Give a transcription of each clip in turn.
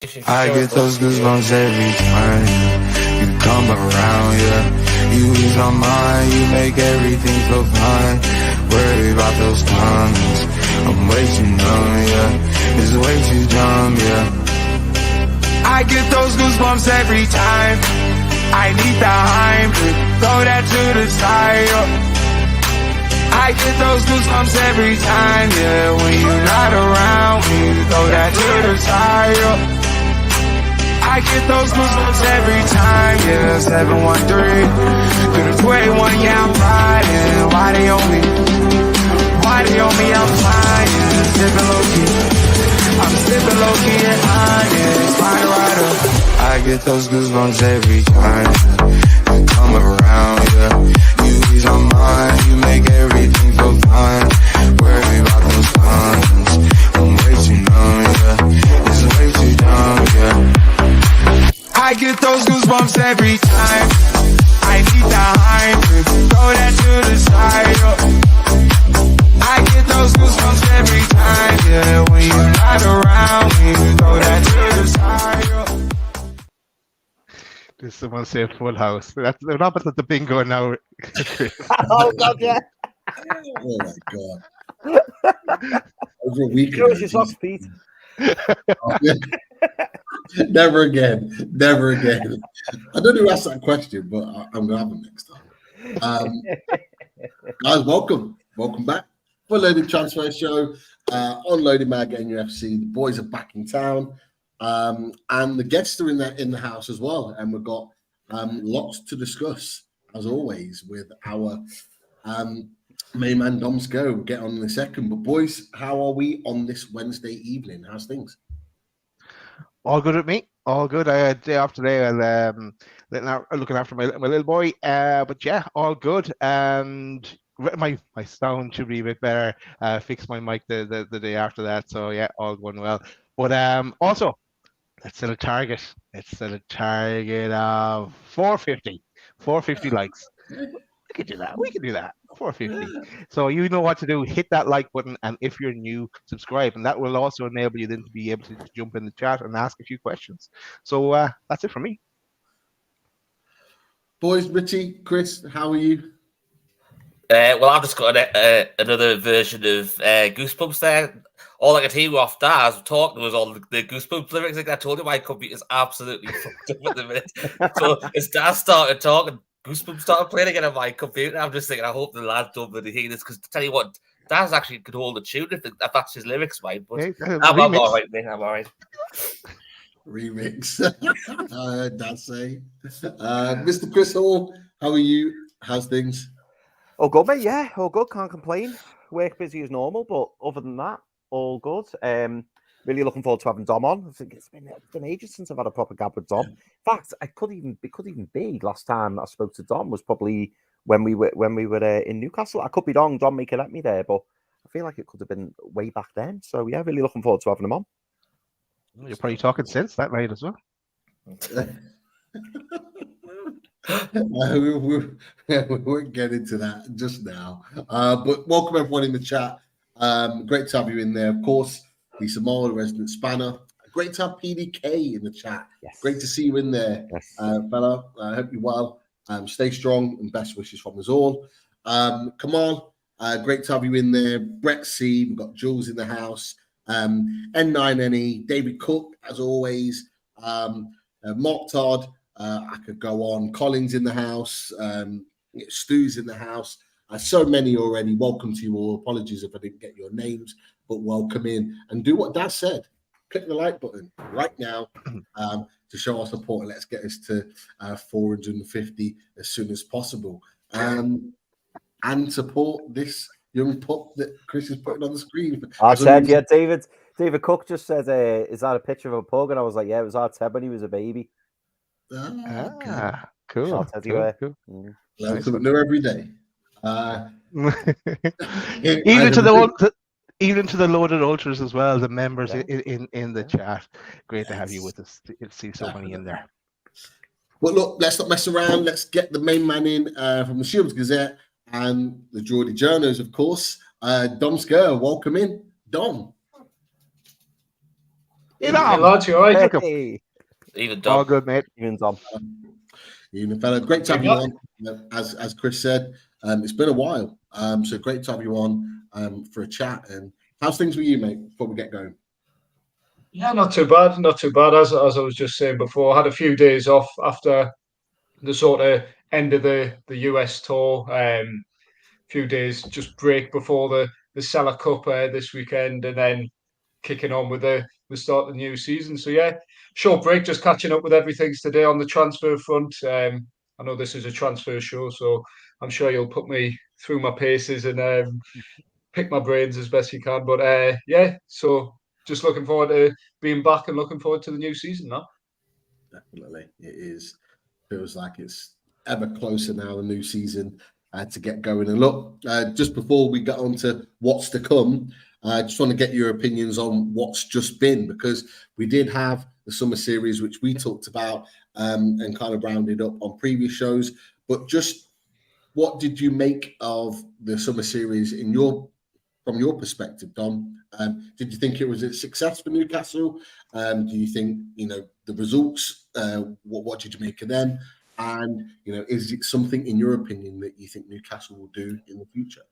I get those goosebumps every time you come around, yeah. You ease my mind, you make everything feel fine. Worry about those times, I'm way too numb, yeah. It's way too dumb, yeah. I get those goosebumps every time I need the hype, throw that to the side, yeah. I get those goosebumps every time, yeah. When you're not around me, throw that to the side, yeah. I get those goosebumps every time, yeah. 713 through the 281, yeah, I'm riding. Why they on me? Why they on me? I'm flying, sipping low key. I'm sipping low key and honest, fine rider. I get those goosebumps every time you come around, yeah. You ease my mind, you make everything feel fine. Worry about those times, I'm way too numb, yeah. It's way too dumb, yeah. I get those goosebumps every time I need the hype, throw that to the side, yeah. I get those goosebumps every time, yeah. When you're not around me, throw that to the side, yeah. Did someone say Full House? They're not at the bingo now. Oh God, yeah. Oh my God. Over a week ago. Your socks, Pete. Oh, yeah. Never again. Never again. I don't know who asked that question, but I'm going to have them next time. Guys, welcome. Welcome back. Full Loaded Transfer Show on Loaded Mag NUFC. The boys are back in town. And the guests are in the house as well. And we've got lots to discuss, as always, with our main man, Dom Scurr. We'll get on in a second. But boys, how are we on this Wednesday evening? How's things? All good with me. All good. I had day off today and looking after my little boy. But yeah, all good. And my sound should be a bit better. Fix my mic the day after that. So yeah, all going well. But also, let's set a target. Let's set a target of 450 likes. We can do that. 450. So you know what to do. Hit that like button, and if you're new, subscribe, and that will also enable you then to be able to jump in the chat and ask a few questions. So that's it for me. Boys, Richie, Chris, how are you? Well, I've just got another version of Goosebumps there. All I could hear off that as I was talking was all the Goosebumps lyrics. Like I told you, my computer's absolutely fucked up at the minute. So as Dad started talking, Goosebumps started playing again on my computer. I'm just thinking, I hope the lads don't really hear this, because to tell you what, Daz actually could hold a tune if that's his lyrics, right? But I'm all right, mate. I'm all right. Remix. That's say. Mr. Chris Hall, how are you? How's things? All good, mate. Yeah, all good. Can't complain. Work busy as normal, but other than that, all good. Really looking forward to having Dom on. I think it's been ages since I've had a proper gab with Dom. In fact, it could even be last time I spoke to Dom was probably when we were in Newcastle. I could be wrong. Dom may let me there, but I feel like it could have been way back then. So yeah, really looking forward to having him on. You're probably talking since that night as well. We won't get into that just now. But welcome everyone in the chat. Great to have you in there, of course. Lisa Moore, the resident spanner. Great to have PDK in the chat. Yes. Great to see you in there, yes. Fella. I hope you're well. Stay strong and best wishes from us all. Kamal, great to have you in there. Brett C, we've got Jules in the house. N9NE, David Cook, as always. Mark Todd, I could go on. Collins in the house. Stu's in the house. So many already. Welcome to you all. Apologies if I didn't get your names, but welcome in and do what Dad said. Click the like button right now to show our support. Let's get us to 450 as soon as possible. And support this young pup that Chris is putting on the screen. I said, yeah, David Cook just said, is that a picture of a pug? And I was like, yeah, it was our Ted when he was a baby. Cool. Cool. Learn something new every day. Even to the loaded ultras as well, the members in the chat. Great to have you with us. See so many in there. Well, look, let's not mess around. Let's get the main man in from the Shields Gazette and the Geordie Journos, of course. Dom Scurr, welcome in. Dom. Hey, Hey, Dom. lads, you all right? Welcome. Hey, Even All Dom. good, mate. even Dom. Evening, fella. Great to have you on. As Chris said, it's been a while. So great to have you on for a chat. And how's things with you, mate, before we get going? Yeah, not too bad. Not too bad. As I was just saying before, I had a few days off after the sort of end of the US tour. Few days just break before the Salah Cup this weekend, and then kicking on with the start of the new season. So yeah, short break, just catching up with everything today on the transfer front. I know this is a transfer show, so I'm sure you'll put me through my paces and pick my brains as best you can. But yeah, so just looking forward to being back and looking forward to the new season now. Definitely. It is. Feels like it's ever closer now, the new season to get going. And look, just before we get on to what's to come, I just want to get your opinions on what's just been, because we did have the summer series, which we talked about and kind of rounded up on previous shows. But just what did you make of the summer series from your perspective, Dom? Did you think it was a success for Newcastle? Do you think, the results, what did you make of them? And, is it something, in your opinion, that you think Newcastle will do in the future?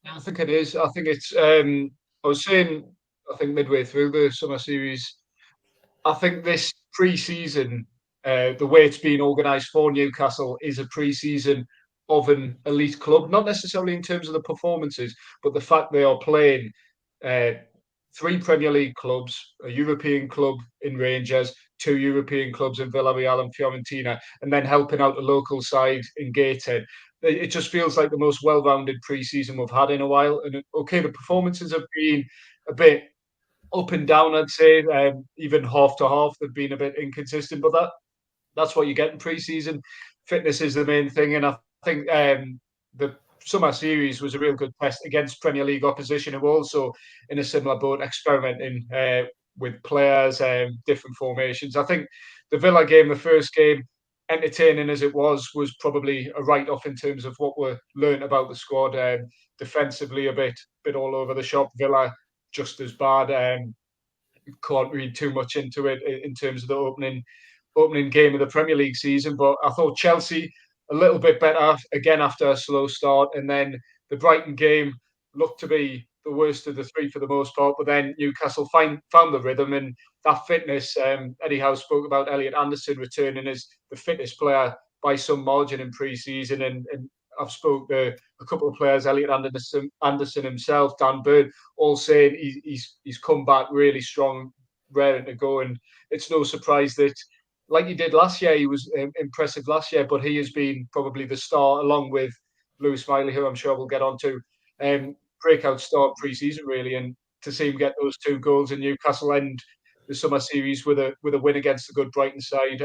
I think it is. I think it's. I was saying, I think midway through the summer series, I think this pre-season, the way it's been organised for Newcastle, is a pre-season of an elite club. Not necessarily in terms of the performances, but the fact they are playing 3 Premier League clubs, a European club in Rangers, 2 European clubs in Villarreal and Fiorentina, and then helping out a local side in Gateshead. It just feels like the most well-rounded pre-season we've had in a while. And okay, the performances have been a bit up and down, I'd say. Even half to half, they've been a bit inconsistent, but that's what you get in pre-season. Fitness is the main thing, and I think the summer series was a real good test against Premier League opposition who were also in a similar boat, experimenting with players, different formations. I think the Villa game, the first game, entertaining as it was probably a write-off in terms of what we learned about the squad. Defensively, a bit all over the shop. Villa just as bad. Can't read too much into it in terms of the opening game of the Premier League season. But I thought Chelsea a little bit better again after a slow start, and then the Brighton game looked to be the worst of the 3 for the most part. But then Newcastle found the rhythm and that fitness. Eddie Howe spoke about Elliot Anderson returning as the fittest player by some margin in pre-season, and I've spoke to a couple of players, Elliot Anderson himself, Dan Bird, all saying he's come back really strong, raring to go. And it's no surprise that, like he did last year, he was impressive last year, but he has been probably the star, along with Lewis Smiley, who I'm sure we'll get on to. Breakout start pre-season, really, and to see him get those 2 goals in Newcastle end the summer series with a win against the good Brighton side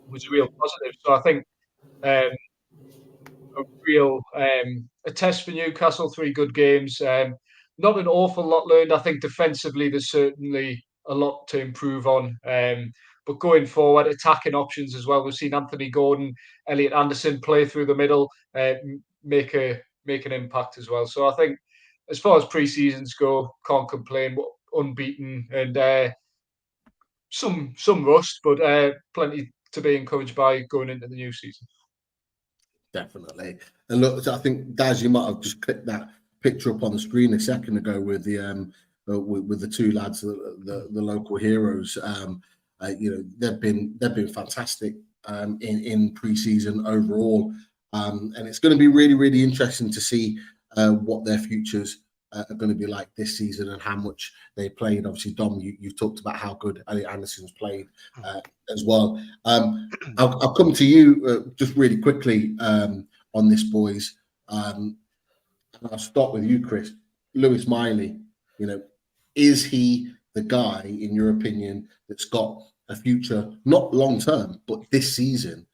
was a real positive. So I think a real a test for Newcastle. 3 good games. Not an awful lot learned. I think defensively there's certainly a lot to improve on. But going forward, attacking options as well. We've seen Anthony Gordon, Elliot Anderson play through the middle, make an impact as well. So I think as far as pre-seasons go, can't complain. Unbeaten and some rust, but plenty to be encouraged by going into the new season. Definitely. And look, I think, Daz, you might have just clicked that picture up on the screen a second ago with the with the 2 lads, the local heroes. They've been fantastic in pre-season overall, and it's going to be really, really interesting to see what their futures are going to be like this season and how much they played. Obviously, Dom, you've talked about how good Elliot Anderson's played as well. I'll come to you just really quickly on this, boys. And I'll start with you, Chris. Lewis Miley, is he the guy, in your opinion, that's got a future, not long-term, but this season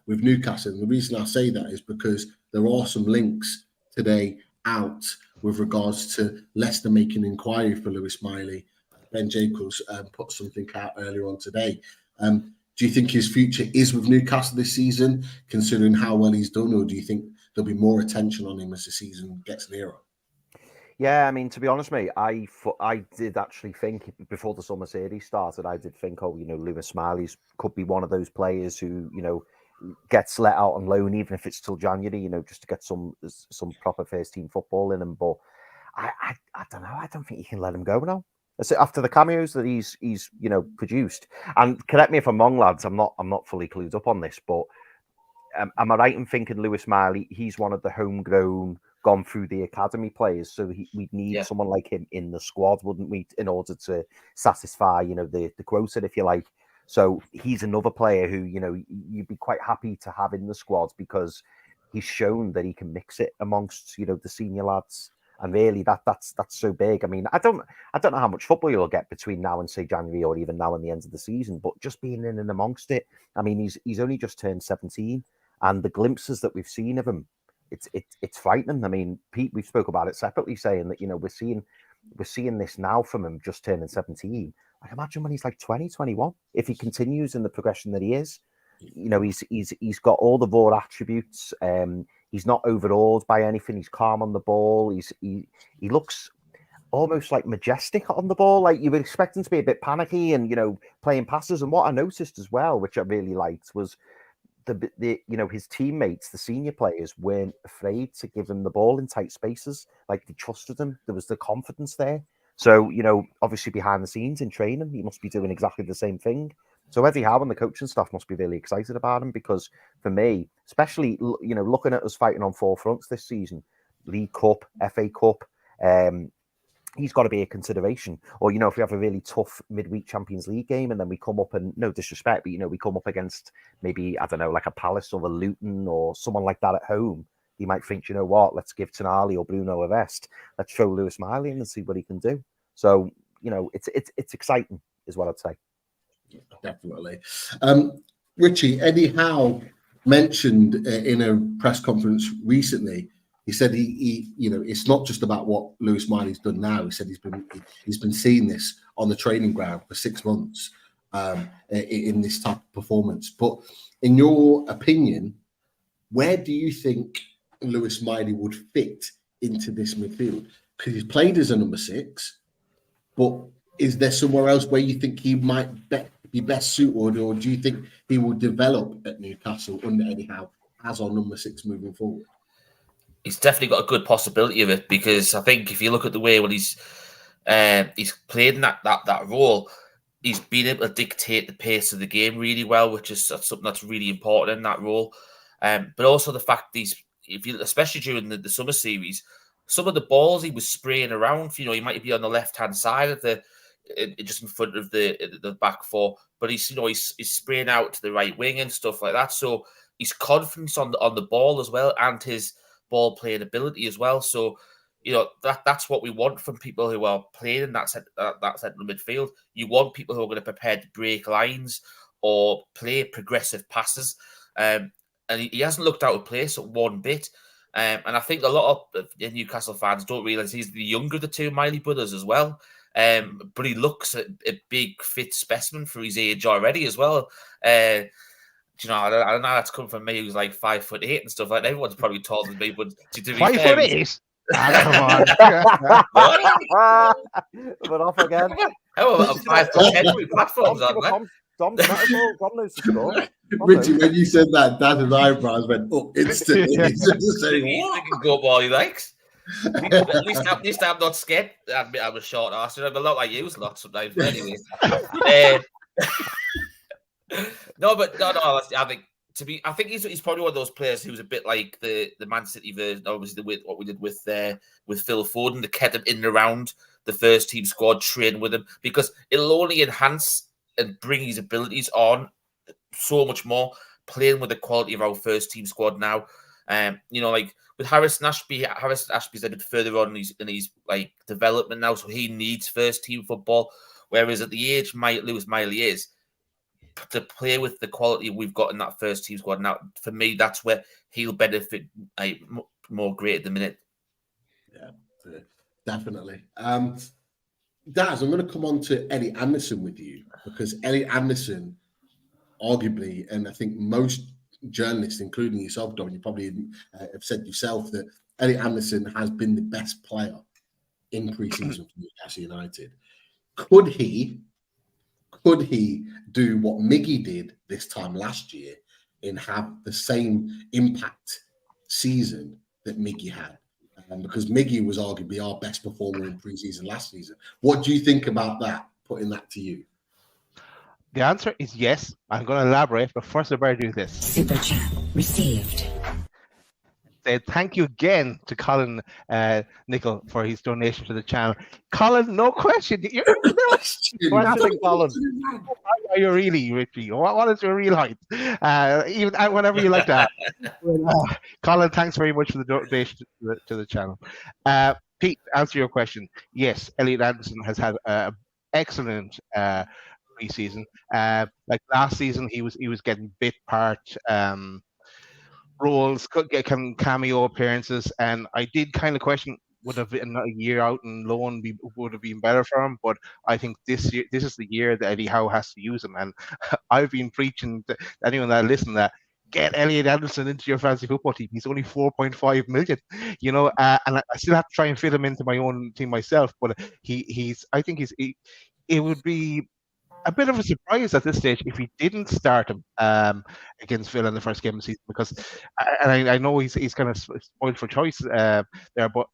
with Newcastle? And the reason I say that is because there are some links today out with regards to Leicester making inquiry for Lewis Miley. Ben Jacobs put something out earlier on today. Do you think his future is with Newcastle this season, considering how well he's done, or do you think there'll be more attention on him as the season gets nearer? Yeah, I mean, to be honest, mate, I did actually think before the summer series started, I did think, Lewis Smiley's could be one of those players who, gets let out on loan, even if it's till January, just to get some proper first team football in him. But I don't know. I don't think you can let him go now. After the cameos that he's produced, and correct me if I'm wrong, lads. I'm not fully clued up on this, but am I right in thinking Lewis Smiley? He's one of the homegrown, gone through the academy players, so we'd need someone like him in the squad, wouldn't we, in order to satisfy the quota, if you like. So he's another player who you'd be quite happy to have in the squad because he's shown that he can mix it amongst the senior lads. And really, that's so big. I mean, I don't know how much football you'll get between now and say January, or even now and the end of the season. But just being in and amongst it, I mean, he's only just turned 17, and the glimpses that we've seen of him, it's frightening. I mean, Pete, we spoke about it separately, saying that we're seeing this now from him just turning 17. I imagine when he's like 20, 21, if he continues in the progression that he is, he's got all the raw attributes. He's not overawed by anything. He's calm on the ball. He looks almost like majestic on the ball. Like you would expect him to be a bit panicky and playing passes. And what I noticed as well, which I really liked, was the his teammates, the senior players, weren't afraid to give him the ball in tight spaces. Like they trusted him. There was the confidence there. So obviously behind the scenes in training, he must be doing exactly the same thing. So Eddie Howe and the coaching staff must be really excited about him because for me, especially, looking at us fighting on four fronts this season, League Cup, FA Cup, he's got to be a consideration. Or, if we have a really tough midweek Champions League game and then we come up and, no disrespect, but, we come up against maybe, I don't know, like a Palace or a Luton or someone like that at home, you might think, what, let's give Tonali or Bruno a rest. Let's throw Lewis Smiley in and see what he can do. So, it's exciting is what I'd say. Definitely. Richie, Eddie Howe mentioned in a press conference recently, he said he it's not just about what Lewis Smiley's done now. He said he's been seeing this on the training ground for 6 months in this type of performance. But in your opinion, where do you think Lewis Smiley would fit into this midfield? Because he's played as a number 6, but is there somewhere else where you think he might be best suited, or do you think he will develop at Newcastle under Eddie Howe as our number 6 moving forward? He's definitely got a good possibility of it, because I think if you look at the way when he's played in that role, he's been able to dictate the pace of the game really well, which is something that's really important in that role. But also the fact especially during the summer series, some of the balls he was spraying around, he might be on the left-hand side of just in front of the back four, but he's spraying out to the right wing and stuff like that. So his confidence on the ball as well, and his ball playing ability as well. So that's what we want from people who are playing in that central midfield. You want people who are going to prepare to break lines or play progressive passes. And he hasn't looked out of place one bit. And I think a lot of Newcastle fans don't realise he's the younger of the two Miley brothers as well. But he looks a big, fit specimen for his age already as well. I don't know, that's come from me who's like 5'8" and stuff like that. Everyone's probably taller than me, but to be 5'8"? Come on. But off again. How about a 5'10" platforms on that? Dom knows the score. Richie, when you said that, Dan's eyebrows went up instantly. He's just saying, He can go up all he likes. At least I'm not scared. I'm a short ass. I'm a lot like you, a lot sometimes. But anyway, I think he's probably one of those players who's a bit like the Man City version, obviously with what we did with Phil Foden, to kept him in and around the first team squad, train with him, because it'll only enhance and bring his abilities on so much more playing with the quality of our first team squad now. Like with Harrison Ashby's a bit further on in his like development now, so he needs first team football. Whereas at the age Lewis Miley is, to play with the quality we've got in that first team squad now, for me, that's where he'll benefit more great at the minute. Yeah, definitely. Daz, I'm going to come on to Elliot Anderson with you, because Elliot Anderson, arguably, and I think most journalists, including yourself, Dom, you probably have said yourself that Elliot Anderson has been the best player in pre-season for Newcastle United. Could he do what Miggy did this time last year and have the same impact season that Miggy had? Because Miggy was arguably our best performer in pre-season last season. What do you think about that? Putting that to you. The answer is yes. I'm going to elaborate, but first I better do this. Super chat received. Thank you again to Colin Nicol for his donation to the channel. Colin, no question. Question, Colin. Are you really, Richie? What is your real height? Even whatever you like to have. Colin, thanks very much for the donation to the channel. Pete, to answer your question, yes, Elliot Anderson has had excellent pre-season. Like last season, he was getting bit part roles, could get cameo appearances, and I did kind of question would have been a year out and loan would have been better for him. But I think this is the year that Eddie Howe has to use him, and I've been preaching to anyone that listen that get Elliot Anderson into your fantasy football team. He's only 4.5 million, you know, and I still have to try and fit him into my own team myself. But I think it would be a bit of a surprise at this stage if he didn't start him against Villa in the first game of the season, because I know he's kind of spoiled for choice there, but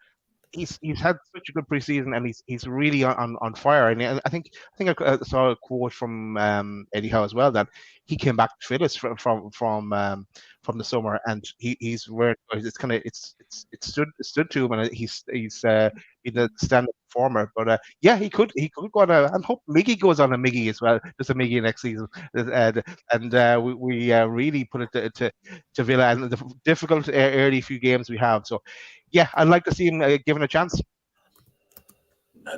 he's had such a good preseason and he's really on fire. And I think I saw a quote from Eddie Howe as well that he came back to fit us from the summer, and he's where it's kind of it's stood to him, and he's been a standard performer. But yeah, he could go on and hope Miggy goes on a Miggy as well, just a Miggy next season, and we really put it to Villa and the difficult early few games we have. So yeah, I'd like to see him given a chance.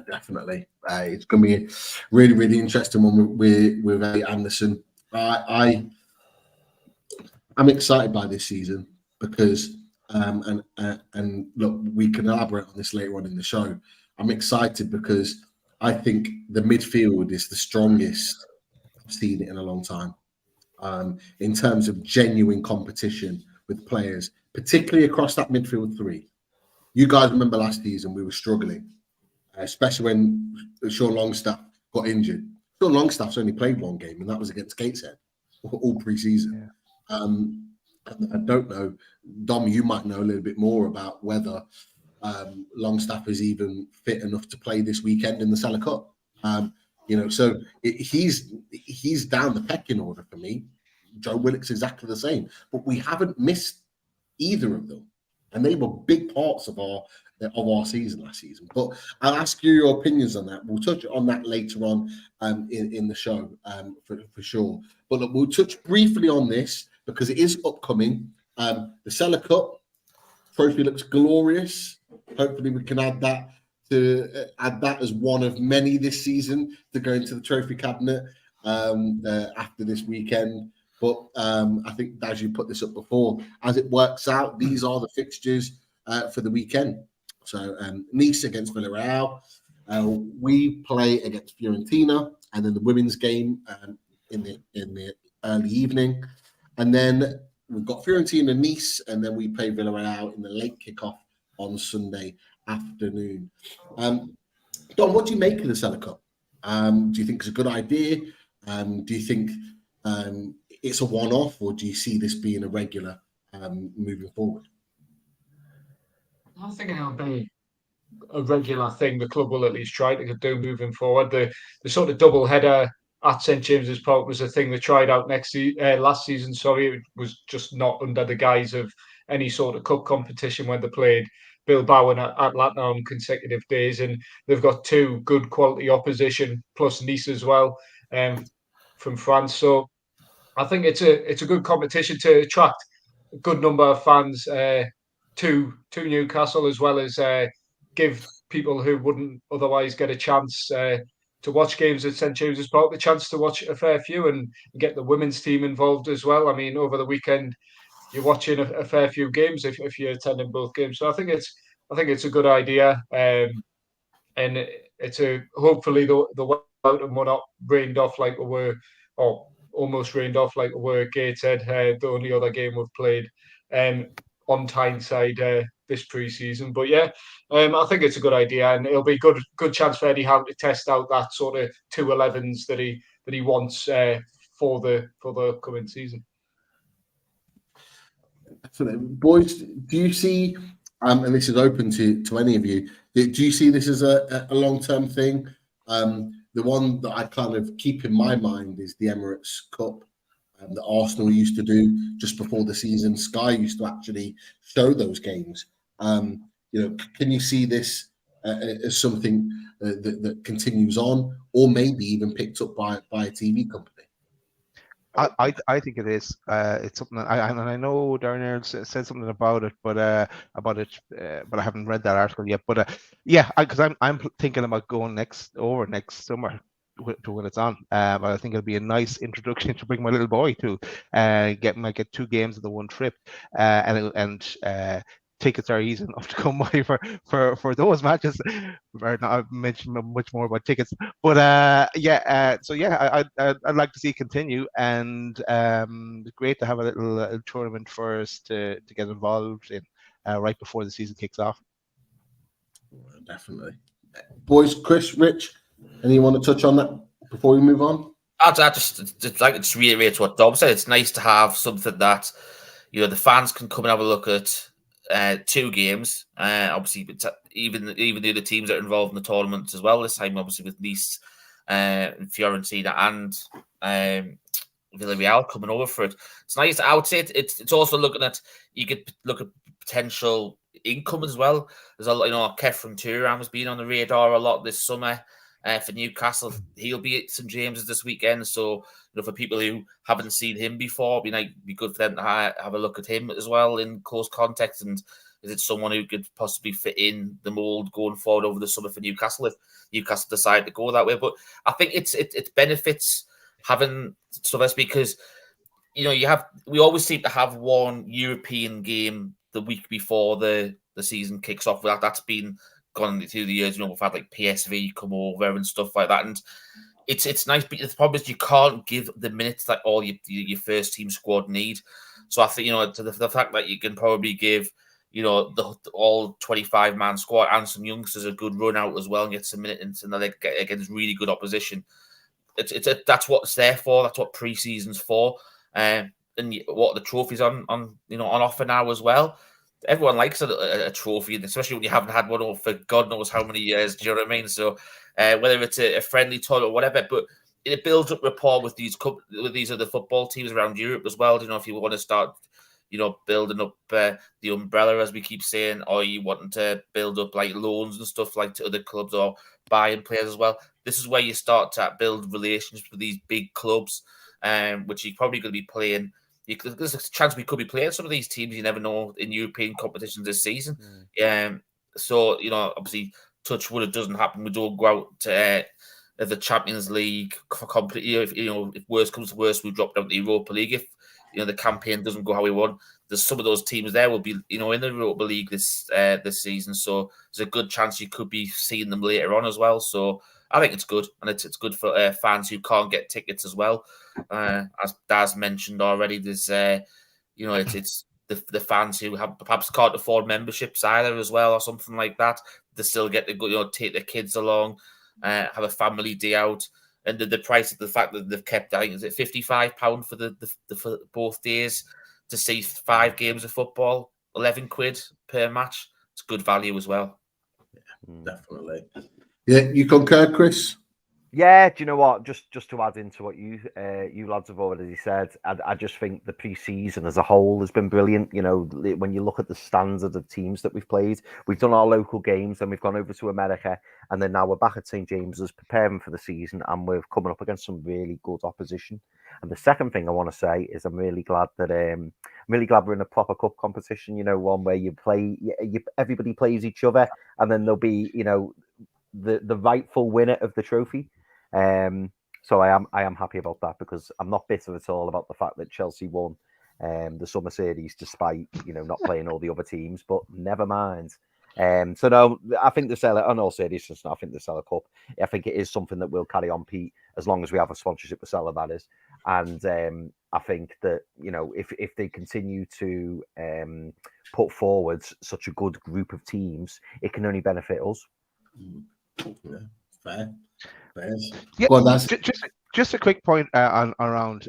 Definitely, it's going to be a really, really interesting one with Elliot Anderson. I'm excited by this season because, and look, we can elaborate on this later on in the show. I'm excited because I think the midfield is the strongest I've seen it in a long time, in terms of genuine competition with players, particularly across that midfield three. You guys remember last season we were struggling, especially when Sean Longstaff got injured. Sean Longstaff's only played one game, and that was against Gateshead all pre-season. Yeah. I don't know, Dom, you might know a little bit more about whether Longstaff is even fit enough to play this weekend in the Salah Cup. So he's down the pecking order for me. Joe Willock's exactly the same, but we haven't missed either of them, and they were big parts of our season last season. But I'll ask you your opinions on that. We'll touch on that later on in the show for sure. But look, we'll touch briefly on this because it is upcoming. The Salah Cup trophy looks glorious. Hopefully we can add that as one of many this season to go into the trophy cabinet after this weekend. But I think, as you put this up before, as it works out, these are the fixtures for the weekend. So Nice against Villarreal. We play against Fiorentina, and then the women's game in the early evening. And then we've got Fiorentina, Nice, and then we play Villarreal in the late kickoff on Sunday afternoon. Don, what do you make of the Salah Cup? Do you think it's a good idea? Do you think it's a one-off, or do you see this being a regular moving forward? I think it'll be a regular thing the club will at least try to do moving forward. The sort of double header at St James's Park was a thing they tried out last season. Sorry, it was just not under the guise of any sort of cup competition when they played Bilbao and Atlanta on consecutive days, and they've got two good quality opposition plus Nice as well from France. So I think it's a good competition to attract a good number of fans to Newcastle, as well as give people who wouldn't otherwise get a chance to watch games at St James's Park the chance to watch a fair few and get the women's team involved as well. I mean, over the weekend you're watching a fair few games if you're attending both games. So I think it's a good idea, and it's hopefully the Welton were not rained off like we were, or almost rained off like we were at Gateshead, the only other game we've played on Tyneside this pre-season. But yeah, I think it's a good idea, and it'll be good chance for Eddie Howe to test out that sort of 2-11s that he wants for the upcoming season. Excellent. Boys, do you see, and this is open to any of you, do you see this as a long-term thing? The one that I kind of keep in my mind is the Emirates Cup that Arsenal used to do just before the season. Sky used to actually show those games. Can you see this as something that continues on, or maybe even picked up by a TV company? I think it is. It's something that I know Darren Earl said something about it, but I haven't read that article yet. But because I'm thinking about going next summer to when it's on. But I think it'll be a nice introduction to bring my little boy to. Might get 2 games of the one trip, and tickets are easy enough to come by for those matches. I've mentioned much more about tickets, but I'd like to see it continue, and it's great to have a little tournament for us to get involved in right before the season kicks off. Definitely, boys. Chris, Rich, any you want to touch on that before we move on? I just like to reiterate what Dom said. It's nice to have something that the fans can come and have a look at. 2 games, obviously, even the other teams that are involved in the tournament as well. This time, obviously, with Nice, Fiorentina, and Villarreal coming over for it. It's nice. I would say it's also looking at, you could look at potential income as well. There's a lot, Kefren Turan has been on the radar a lot this summer. For Newcastle, he'll be at St James's this weekend. So, for people who haven't seen him before, it'd be good for them to have a look at him as well in close context. And is it someone who could possibly fit in the mold going forward over the summer for Newcastle if Newcastle decide to go that way? But I think it benefits having some of this, because we always seem to have one European game the week before the season kicks off. That's been gone through the years. We've had like PSV come over and stuff like that, and it's nice. But the problem is you can't give the minutes that all your first team squad need. So I think to the fact that you can probably give the all 25-man squad and some youngsters a good run out as well and get some minutes against really good opposition. That's what it's there for. That's what pre-season's for, and what the trophies on offer now as well. Everyone likes a trophy, especially when you haven't had one for God knows how many years. Do you know what I mean? So whether it's a friendly tournament or whatever, but it builds up rapport with these other football teams around Europe as well. If you want to start, building up the umbrella, as we keep saying, or you want to build up like loans and stuff like to other clubs or buying players as well. This is where you start to build relationships with these big clubs, which you're probably going to be playing. There's a chance we could be playing some of these teams you never know in European competitions this season. So, obviously, touch wood, it doesn't happen. We don't go out to the Champions League completely. If worst comes to worst, we drop down to the Europa League. If the campaign doesn't go how we want, there's some of those teams there will be in the Europa League this season. So there's a good chance you could be seeing them later on as well. So I think it's good, and it's good for fans who can't get tickets as well. As Daz mentioned already, there's it's the fans who perhaps can't afford memberships either as well, or something like that. They still get to go, take their kids along, have a family day out, and the price of the fact that they've kept, I think, is it £55 for both days to see 5 games of football, £11 per match. It's good value as well. Yeah, definitely. Yeah, you concur, Chris? Yeah, do you know what? Just to add into what you lads have already said, I just think the pre-season as a whole has been brilliant. When you look at the standard of teams that we've played, we've done our local games, then we've gone over to America, and then now we're back at St James's preparing for the season, and we're coming up against some really good opposition. And the second thing I want to say is I'm really glad we're in a proper cup competition. One where you play, everybody plays each other, and then there'll be the rightful winner of the trophy. So I am happy about that, because I'm not bitter at all about the fact that Chelsea won the summer series despite not playing all the other teams. But never mind, So no, I think the seller, on all seriousness, I think the Seller Cup, I think it is something that will carry on, Pete, as long as we have a sponsorship with Seller, that is. And I think that, if they continue to put forward such a good group of teams, it can only benefit us. Yeah, fair. Yeah, Go on, Daz. just a quick point around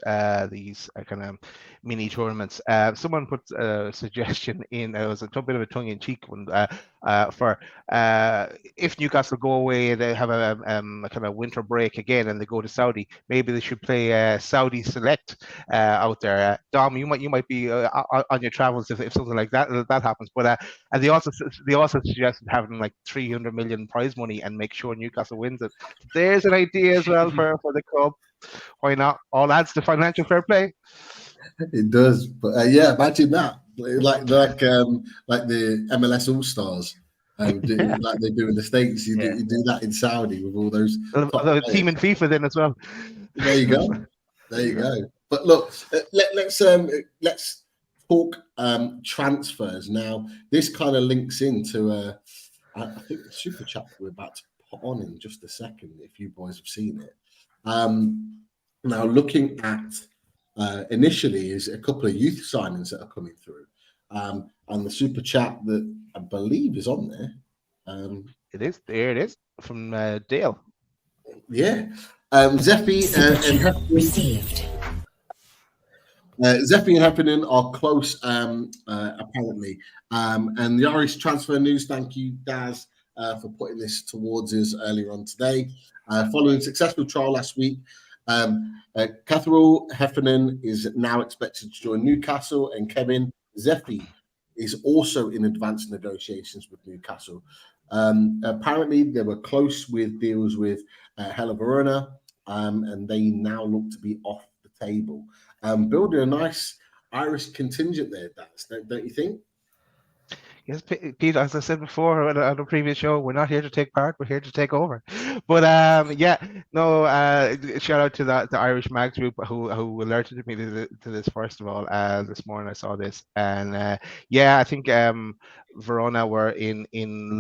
these kind of mini tournaments. Someone put a suggestion in. It was a bit of a tongue-in-cheek one for if Newcastle go away, they have a kind of winter break again, and they go to Saudi. Maybe they should play Saudi Select out there. Dom, you might be on your travels if something like that happens. But and they also suggested having like 300 million prize money and make sure Newcastle wins it. There's an idea as well for the club. Why not? All adds to financial fair play. It does, but yeah, imagine that, like the MLS All Stars, like they do in the States. You do that in Saudi with all those the team in FIFA then as well. There you go. But look, let's talk transfers now. This kind of links into I think the super chat we're about to put on in just a second. If you boys have seen it, now looking at. Initially is a couple of youth signings that are coming through, and the super chat that I believe is on there. It is from Dale. Yeah, Zeppi and Received. Zeppi and Heffernan are close, apparently. And the Irish transfer news. Thank you, Daz, for putting this towards us earlier on today. Following a successful trial last week. Catherall Heffernan is now expected to join Newcastle, and Kevin Zeppi is also in advanced negotiations with Newcastle. Apparently, they were close with deals with Hella Verona, and they now look to be off the table. Building a nice Irish contingent there, don't you think? Yes, Pete, as I said before on a previous show, we're not here to take part, we're here to take over. But shout out to the Irish Mags group who alerted me to this first of all. This morning I saw this, and I think Verona were in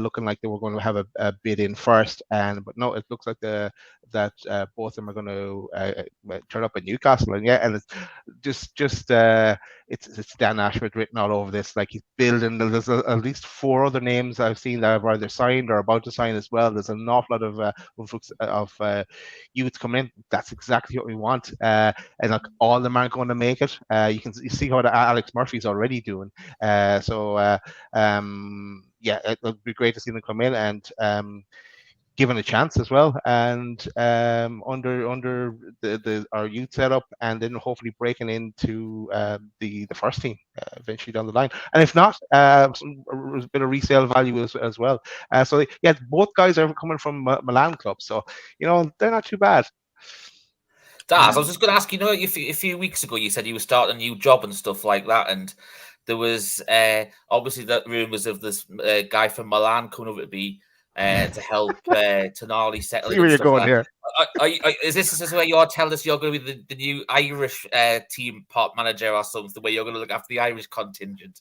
looking like they were going to have a bid in first, but no, it looks like that both of them are going to turn up at Newcastle, and it's Dan Ashford written all over this, like he's building. There's at least 4 other names I've seen that have either signed or about to sign as well. There's an awful lot of youth coming in. That's exactly what we want. And like all of them aren't going to make it. You see how Alex Murphy's already doing. It would be great to see them come in and given a chance as well, and under our youth setup, and then hopefully breaking into the first team eventually down the line. And if not, there's a bit of resale value as well. Both guys are coming from Milan clubs, so they're not too bad. Daz, I was just going to ask, a few weeks ago you said you were starting a new job and stuff like that, and there was obviously the rumours of this guy from Milan coming over to be to help Tonali settle. See where you're going here. Is this where you're telling us you're going to be the new Irish team part manager or something, where you're going to look after the Irish contingent?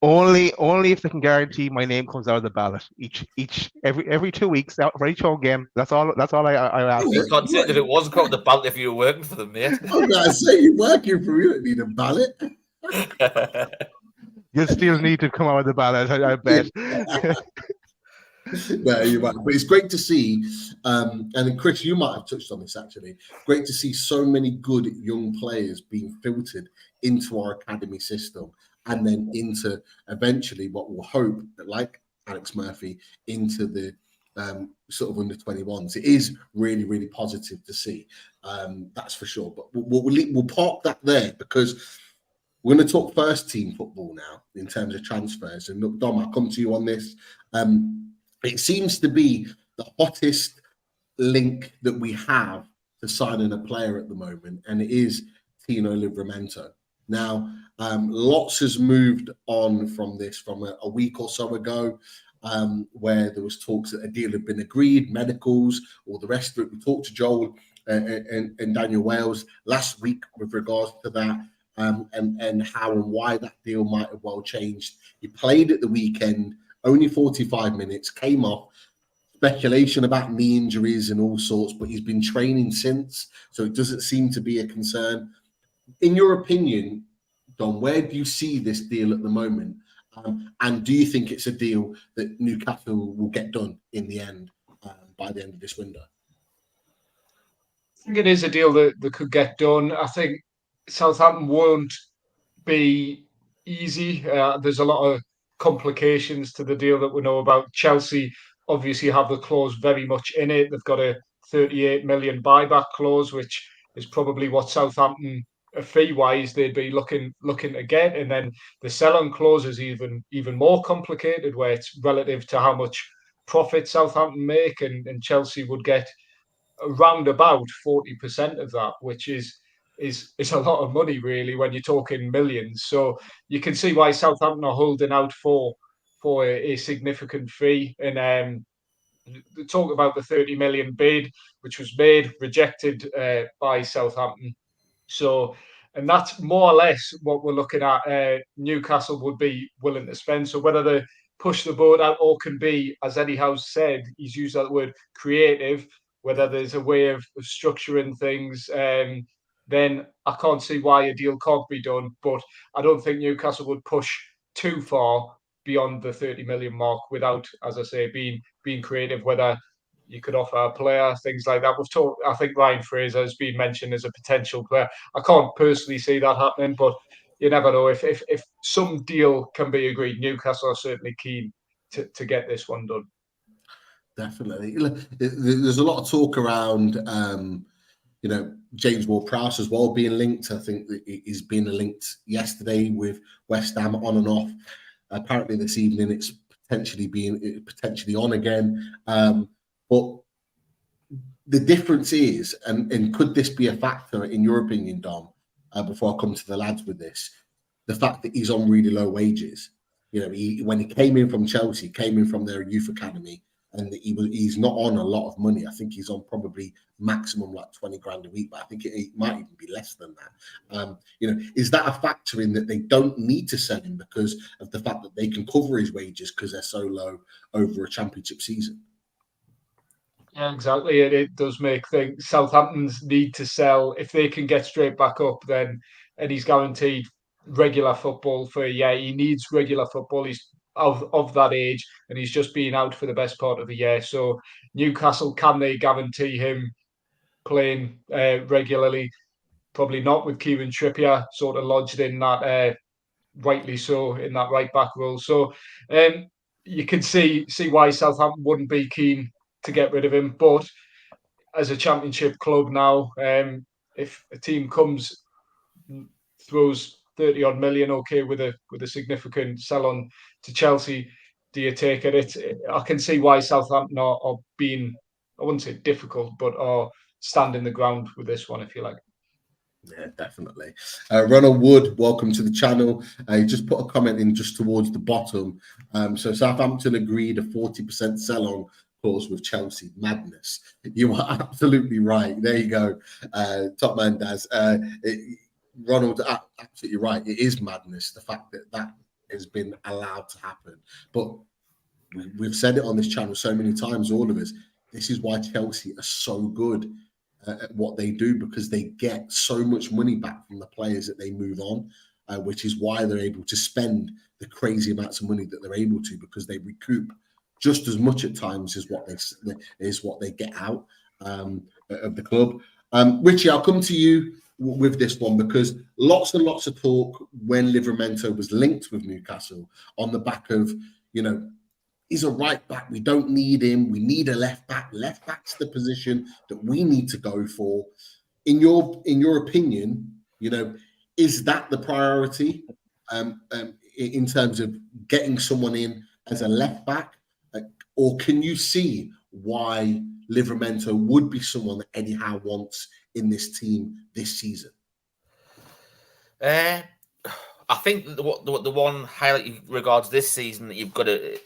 Only if they can guarantee my name comes out of the ballot every 2 weeks out for each home game. That's all I ask. Considered it wasn't out of the ballot if you were working for them, mate. I was going to say, you're working for me, you don't need a ballot. You'll still need to come out of the ballot, I bet. No, you're right. But it's great to see, and Chris, you might have touched on this actually. Great to see so many good young players being filtered into our academy system, and then into eventually what we'll hope, like Alex Murphy, into the sort of under 21s. It is really, really positive to see. That's for sure. But we'll park that there, because we're going to talk first team football now in terms of transfers. And look, Dom, I'll come to you on this. It seems to be the hottest link that we have to signing a player at the moment, and it is Tino Livramento. Now, lots has moved on from this from a week or so ago, where there was talks that a deal had been agreed, medicals, all the rest of it. We talked to Joel and Daniel Wales last week with regards to that, and how and why that deal might have well changed. He played at the weekend only 45 minutes, came off. Speculation about knee injuries and all sorts, but he's been training since, so it doesn't seem to be a concern. In your opinion, Dom, where do you see this deal at the moment? And do you think it's a deal that Newcastle will get done in the end by the end of this window? I think it is a deal that could get done. I think Southampton won't be easy. There's a lot of complications to the deal that we know about. Chelsea obviously have the clause very much in it. They've got a 38 million buyback clause, which is probably what Southampton, fee-wise, they'd be looking to get. And then the sell-on clause is even more complicated, where it's relative to how much profit Southampton make, and Chelsea would get around about 40% of that, which is a lot of money, really, when you're talking millions. So you can see why Southampton are holding out for a significant fee. And they talk about the 30 million bid, which was made, rejected by Southampton. So, and that's more or less what we're looking at. Newcastle would be willing to spend. So whether they push the boat out or can be, as Eddie House said, he's used that word, creative, whether there's a way of structuring things, then I can't see why a deal can't be done. But I don't think Newcastle would push too far beyond the 30 million mark without, as I say, being creative, whether you could offer a player, things like that. We've talked, I think Ryan Fraser has been mentioned as a potential player. I can't personally see that happening, but you never know. If some deal can be agreed, Newcastle are certainly keen to get this one done. Definitely. There's a lot of talk around, James Ward-Prowse as well being linked. I think that he's been linked yesterday with West Ham on and off. Apparently this evening it's potentially on again. But the difference is, and could this be a factor in your opinion, Dom, before I come to the lads with this, the fact that he's on really low wages. When he came in from Chelsea, came in from their youth academy, and he's not on a lot of money. I think he's on probably maximum like 20 grand a week, but I think it might even be less than that. Is that a factor in that they don't need to sell him because of the fact that they can cover his wages because they're so low over a championship season? Yeah, exactly. It does make things. Southampton's need to sell. If they can get straight back up, then Eddie's guaranteed regular football for a year. He needs regular football. He's of that age, and he's just been out for the best part of a year. So Newcastle, can they guarantee him playing regularly? Probably not, with Kieran Trippier sort of lodged in that, rightly so, in that right back role. So you can see why Southampton wouldn't be keen to get rid of him. But as a championship club now, if a team throws 30 odd million, okay, with a significant sell on to Chelsea, do you take it? I can see why Southampton are being, I wouldn't say difficult, but are standing the ground with this one, if you like. Yeah, definitely. Ronald Wood, welcome to the channel. He just put a comment in just towards the bottom. So Southampton agreed a 40% sell-on clause with Chelsea. Madness. You are absolutely right. There you go. Top man, Daz. Ronald, absolutely right. It is madness, the fact that has been allowed to happen. But we've said it on this channel so many times, all of us. This is why Chelsea are so good at what they do, because they get so much money back from the players that they move on, which is why they're able to spend the crazy amounts of money that they're able to, because they recoup just as much at times as what they get out of the club. Richie, I'll come to you with this one, because lots and lots of talk when Livramento was linked with Newcastle on the back of, he's a right back. We don't need him. We need a left back. Left back's the position that we need to go for. In your opinion, is that the priority in terms of getting someone in as a left back, or can you see why Livramento would be someone that Eddie Howe wants in this team this season? I think the one highlight regards this season that you've got to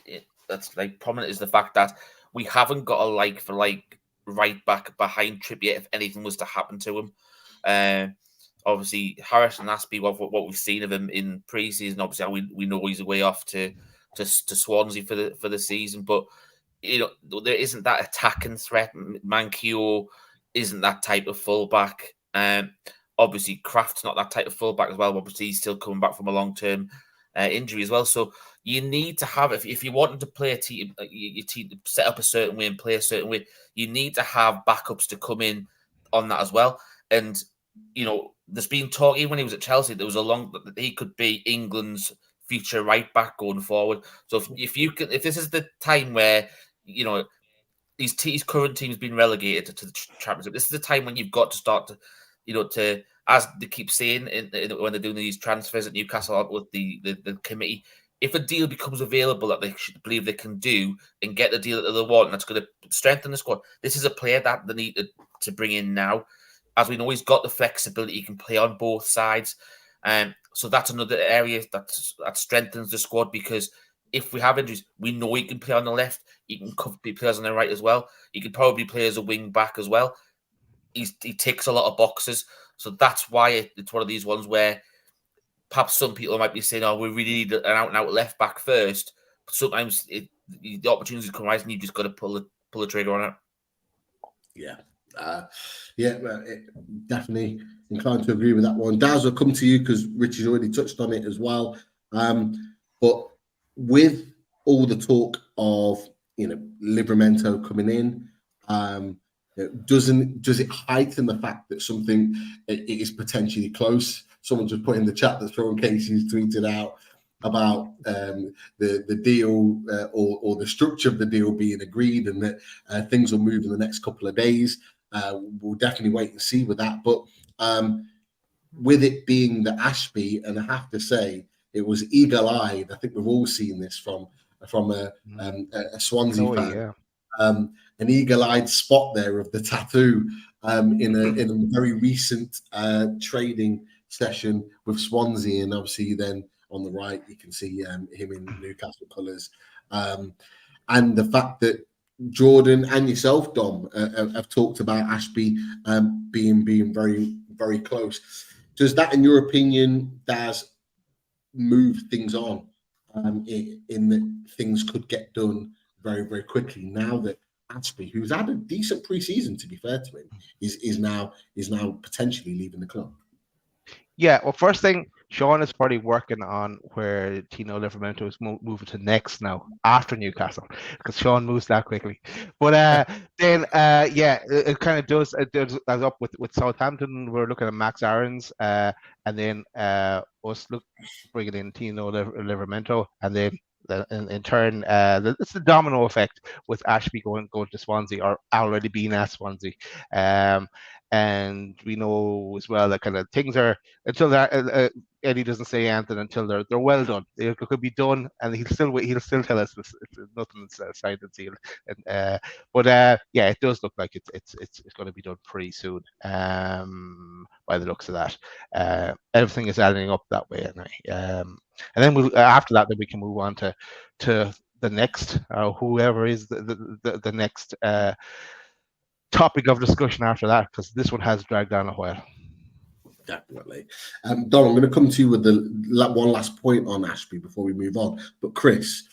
that's like prominent is the fact that we haven't got a like for like right back behind Trippier if anything was to happen to him. Obviously Harrison Aspie, what we've seen of him in pre-season, obviously we know he's away off to to Swansea for the season. But there isn't that attacking threat. Manquillo isn't that type of fullback. Obviously, Kraft's not that type of fullback as well. Obviously, he's still coming back from a long-term injury as well. So you need to have, if you wanted to play a team, your team set up a certain way and play a certain way, you need to have backups to come in on that as well. And there's been talk, even when he was at Chelsea, there was that he could be England's future right back going forward. So if this is the time where his current team's been relegated to the championship, this is the time when you've got to start to as they keep saying when they're doing these transfers at Newcastle with the committee, if a deal becomes available that they should believe they can do and get the deal that they want, that's going to strengthen the squad. This is a player that they need to bring in now. As we know, he's got the flexibility; he can play on both sides, so that's another area that strengthens the squad. Because if we have injuries, we know he can play on the left. He can be players on the right as well. He can probably play as a wing back as well. He ticks a lot of boxes, so that's why it's one of these ones where perhaps some people might be saying, "Oh, we really need an out-and-out left back first." But sometimes the opportunities come right, and you just got to pull the trigger on it. Yeah. Definitely inclined to agree with that one. Daz, will come to you because Richie's already touched on it as well. But with all the talk of Livramento coming in, does it heighten the fact that something it is potentially close? Someone just put in the chat that Sean Casey's tweeted out about the deal or the structure of the deal being agreed, and that things will move in the next couple of days. We'll definitely wait and see with that. But with it being the Ashby, and I have to say, it was eagle-eyed. I think we've all seen this from a Swansea fan. Yeah. An eagle-eyed spot there of the tattoo in a very recent trading session with Swansea, and obviously then on the right you can see him in Newcastle colours, and the fact that Jordan and yourself, Dom, have talked about Ashby being very, very close. Does that, in your opinion, move things on in that things could get done very, very quickly now that Ashby, who's had a decent pre-season, to be fair to him, is now potentially leaving the club? Yeah, well, first thing, Sean is probably working on where Tino Livramento is moving to next now after Newcastle, because Sean moves that quickly. But then, it kind of does up with Southampton. We're looking at Max Aarons, and then us bringing in Tino Livramento, and then in turn, it's the domino effect with Ashby going to Swansea, or already being at Swansea. And we know as well that kind of things are, until that Eddie doesn't say anything until they're well done. It could be done, and he'll still tell us nothing's signed and sealed. But it does look like it's going to be done pretty soon. By the looks of that, everything is adding up that way, and then after that, then we can move on to the next, whoever is the next topic of discussion after that, because this one has dragged on a while. Definitely. Don, I'm going to come to you with one last point on Ashby before we move on. But Chris,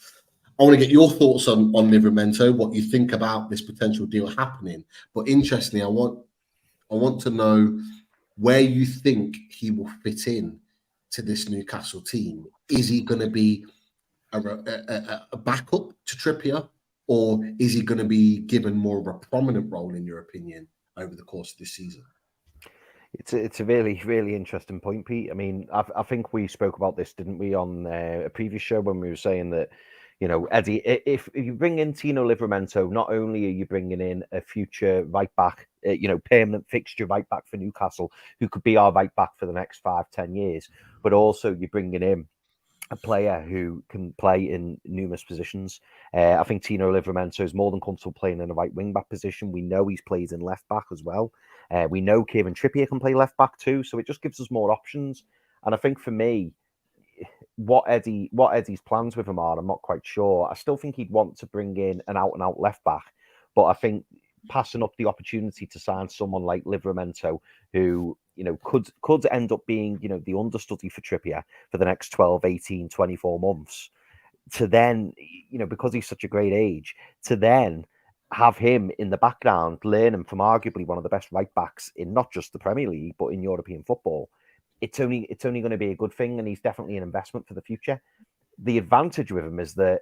I want to get your thoughts on Livramento, what you think about this potential deal happening. But interestingly, I want to know where you think he will fit in to this Newcastle team. Is he going to be a backup to Trippier, or is he going to be given more of a prominent role, in your opinion, over the course of this season? It's a really, really interesting point, Pete. I mean, I think we spoke about this, didn't we, on a previous show when we were saying that, Eddie, if you bring in Tino Livramento, not only are you bringing in a future right back, permanent fixture right back for Newcastle, who could be our right back for the next 5-10 years, but also you're bringing in a player who can play in numerous positions. I think Tino Livramento is more than comfortable playing in a right wing back position. We know he's played in left back as well. We know Kieran Trippier can play left back too, so it just gives us more options. And I think for me, what Eddie's plans with him are, I'm not quite sure. I still think he'd want to bring in an out and out left back, but I think passing up the opportunity to sign someone like Livramento, who could end up being the understudy for Trippier for the next 12, 18, 24 months, to then, because he's such a great age, to then have him in the background learning from arguably one of the best right backs in not just the Premier League but in European football, it's only going to be a good thing, and he's definitely an investment for the future. The advantage with him is that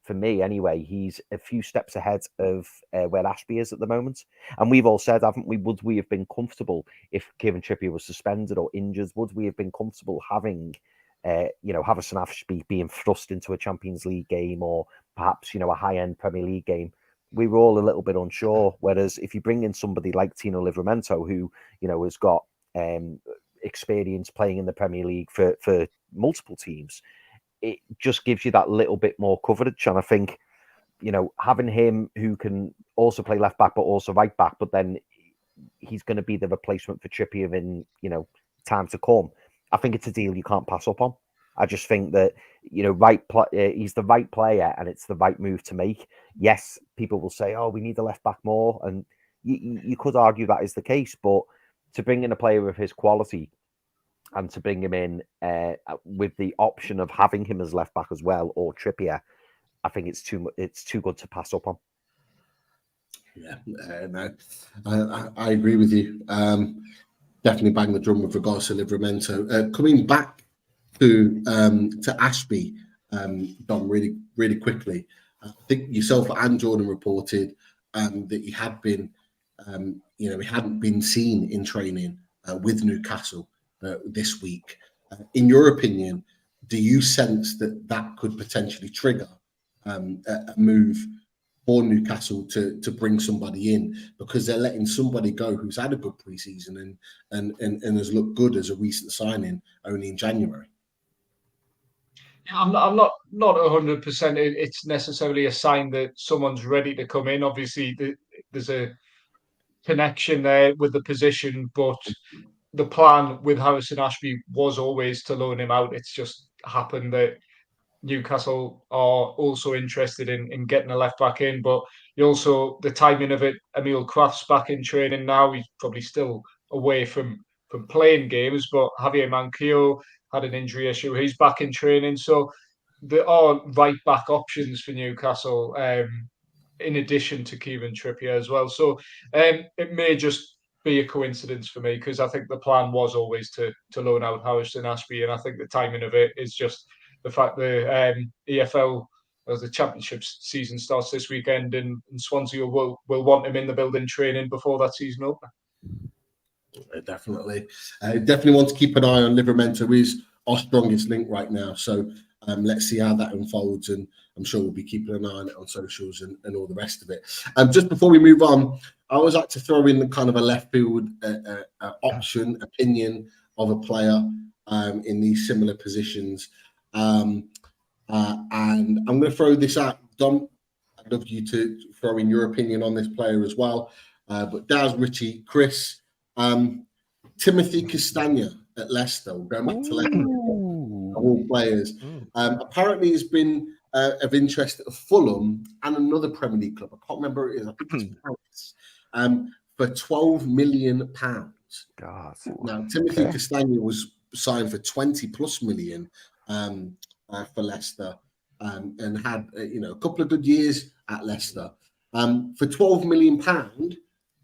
for me anyway, he's a few steps ahead of where Ashby is at the moment. And we've all said, haven't we, would we have been comfortable if Kieran Trippier was suspended or injured? Would we have been comfortable having Harrison Ashby being thrust into a Champions League game or perhaps, a high-end Premier League game? We were all a little bit unsure. Whereas if you bring in somebody like Tino Livramento, who, has got experience playing in the Premier League for multiple teams, it just gives you that little bit more coverage. And I think, having him who can also play left back, but also right back, but then he's going to be the replacement for Trippier in, time to come. I think it's a deal you can't pass up on. I just think that, he's the right player and it's the right move to make. Yes, people will say, oh, we need a left back more. And you could argue that is the case, but to bring in a player of his quality and to bring him in with the option of having him as left back as well, or Trippier, I think it's too good to pass up on. Yeah, no, I agree with you. Definitely bang the drum with regards to Livramento. Coming back to Ashby, Dom, really, really quickly. I think yourself and Jordan reported that he had been, he hadn't been seen in training with Newcastle this week. In your opinion, do you sense that could potentially trigger a move for Newcastle to bring somebody in, because they're letting somebody go who's had a good preseason and has looked good as a recent signing only in January? I'm not 100%. It's necessarily a sign that someone's ready to come in. Obviously, there's a connection there with the position, but the plan with Harrison Ashby was always to loan him out. It's just happened that Newcastle are also interested in getting a left back in, but also the timing of it. Emil Kraft's back in training now. He's probably still away from playing games, but Javier Manquillo had an injury issue. He's back in training, so there are right back options for Newcastle, in addition to Kieran Trippier as well. So it may just be a coincidence for me, because I think the plan was always to loan out Harrison Ashby, and I think the timing of it is just the fact the EFL, as the Championship season starts this weekend, and Swansea will want him in the building training before that season opener. Definitely want to keep an eye on Livramento. Is our strongest link right now, so let's see how that unfolds, and I'm sure we'll be keeping an eye on it on socials and all the rest of it. Just before we move on, I always like to throw in the kind of a left field opinion of a player in these similar positions. And I'm going to throw this out. Dom, I'd love you to throw in your opinion on this player as well. But Daz, Richie, Chris, Timothy Castagna at Leicester, going back to Leicester, of all players. Apparently has been of interest at Fulham and another Premier League club. I can't remember who it is. I think it's Paris, for £12 million. God. Now, Timothy Castagna was signed for 20 plus million for Leicester, and had a couple of good years at Leicester. For £12 million,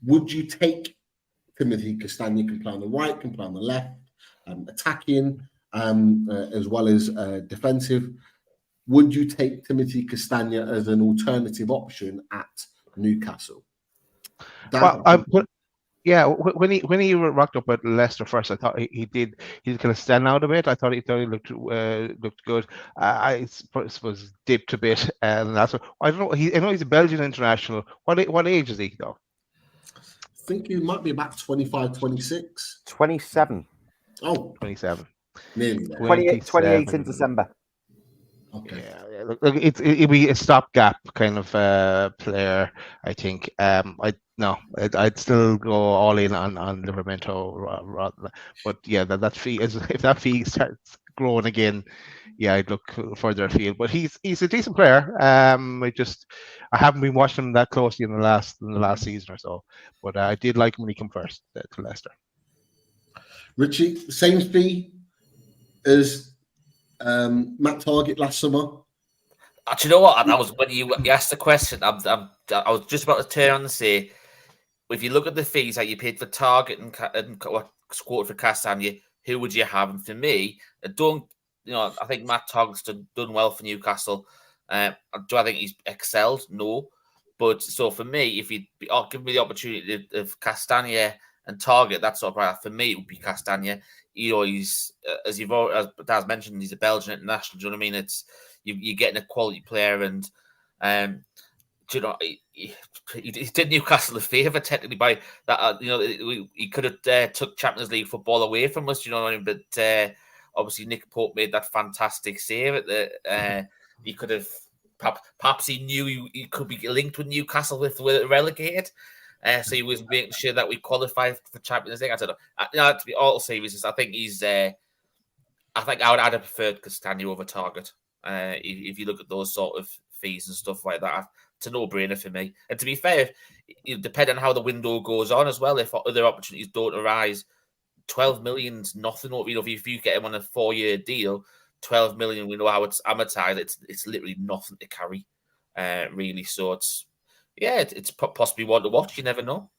would you take Timothy Castagna? Can play on the right, can play on the left, attacking as well as defensive. Would you take Timothy Castagna as an alternative option at Newcastle? When he rocked up at Leicester first, I thought he did kind of stand out a bit. I thought he looked good. I suppose dipped a bit, and that's what, I don't know. I know he's a Belgian international. What age is he though? I think he might be about 25, 26. 27. Oh, 27. Nearly there. 28 in December. Okay. Yeah, look, it'd be a stopgap kind of player, I think. I'd still go all in on Livramento, but yeah, that fee is, if that fee starts growing again, yeah, I'd look further afield. But he's a decent player. I haven't been watching him that closely in the last season or so, but I did like him when he came first to Leicester. Richie, same fee as Matt Targett last summer. Do you know what? That was when you asked the question. I was just about to turn on and say, if you look at the fees that you paid for Target and what quoted for Castagna, who would you have? And for me, I think Matt Target's done well for Newcastle. Do I think he's excelled? No. But so for me, if you give me the opportunity of Castagna and Target, that's sort of right. For me, it would be Castagna. He's as Daz mentioned, he's a Belgian international. Do you know what I mean? You're getting a quality player, and he did Newcastle a favour technically by that. He could have took Champions League football away from us. Do you know what I mean? But obviously, Nick Pope made that fantastic save at the. He could have. Perhaps he knew he could be linked with Newcastle if we were relegated. So he was making sure that we qualified for Champions League. I don't know. To be all serious, I think I think I would have preferred Castagna over Target. If you look at those sort of fees and stuff like that, it's a no-brainer for me. And to be fair, depending on how the window goes on as well, if other opportunities don't arise, 12 million's nothing. If you get him on a 4-year deal, 12 million, we know how it's amortized. It's literally nothing to carry, really. So it's possibly one to watch. You never know.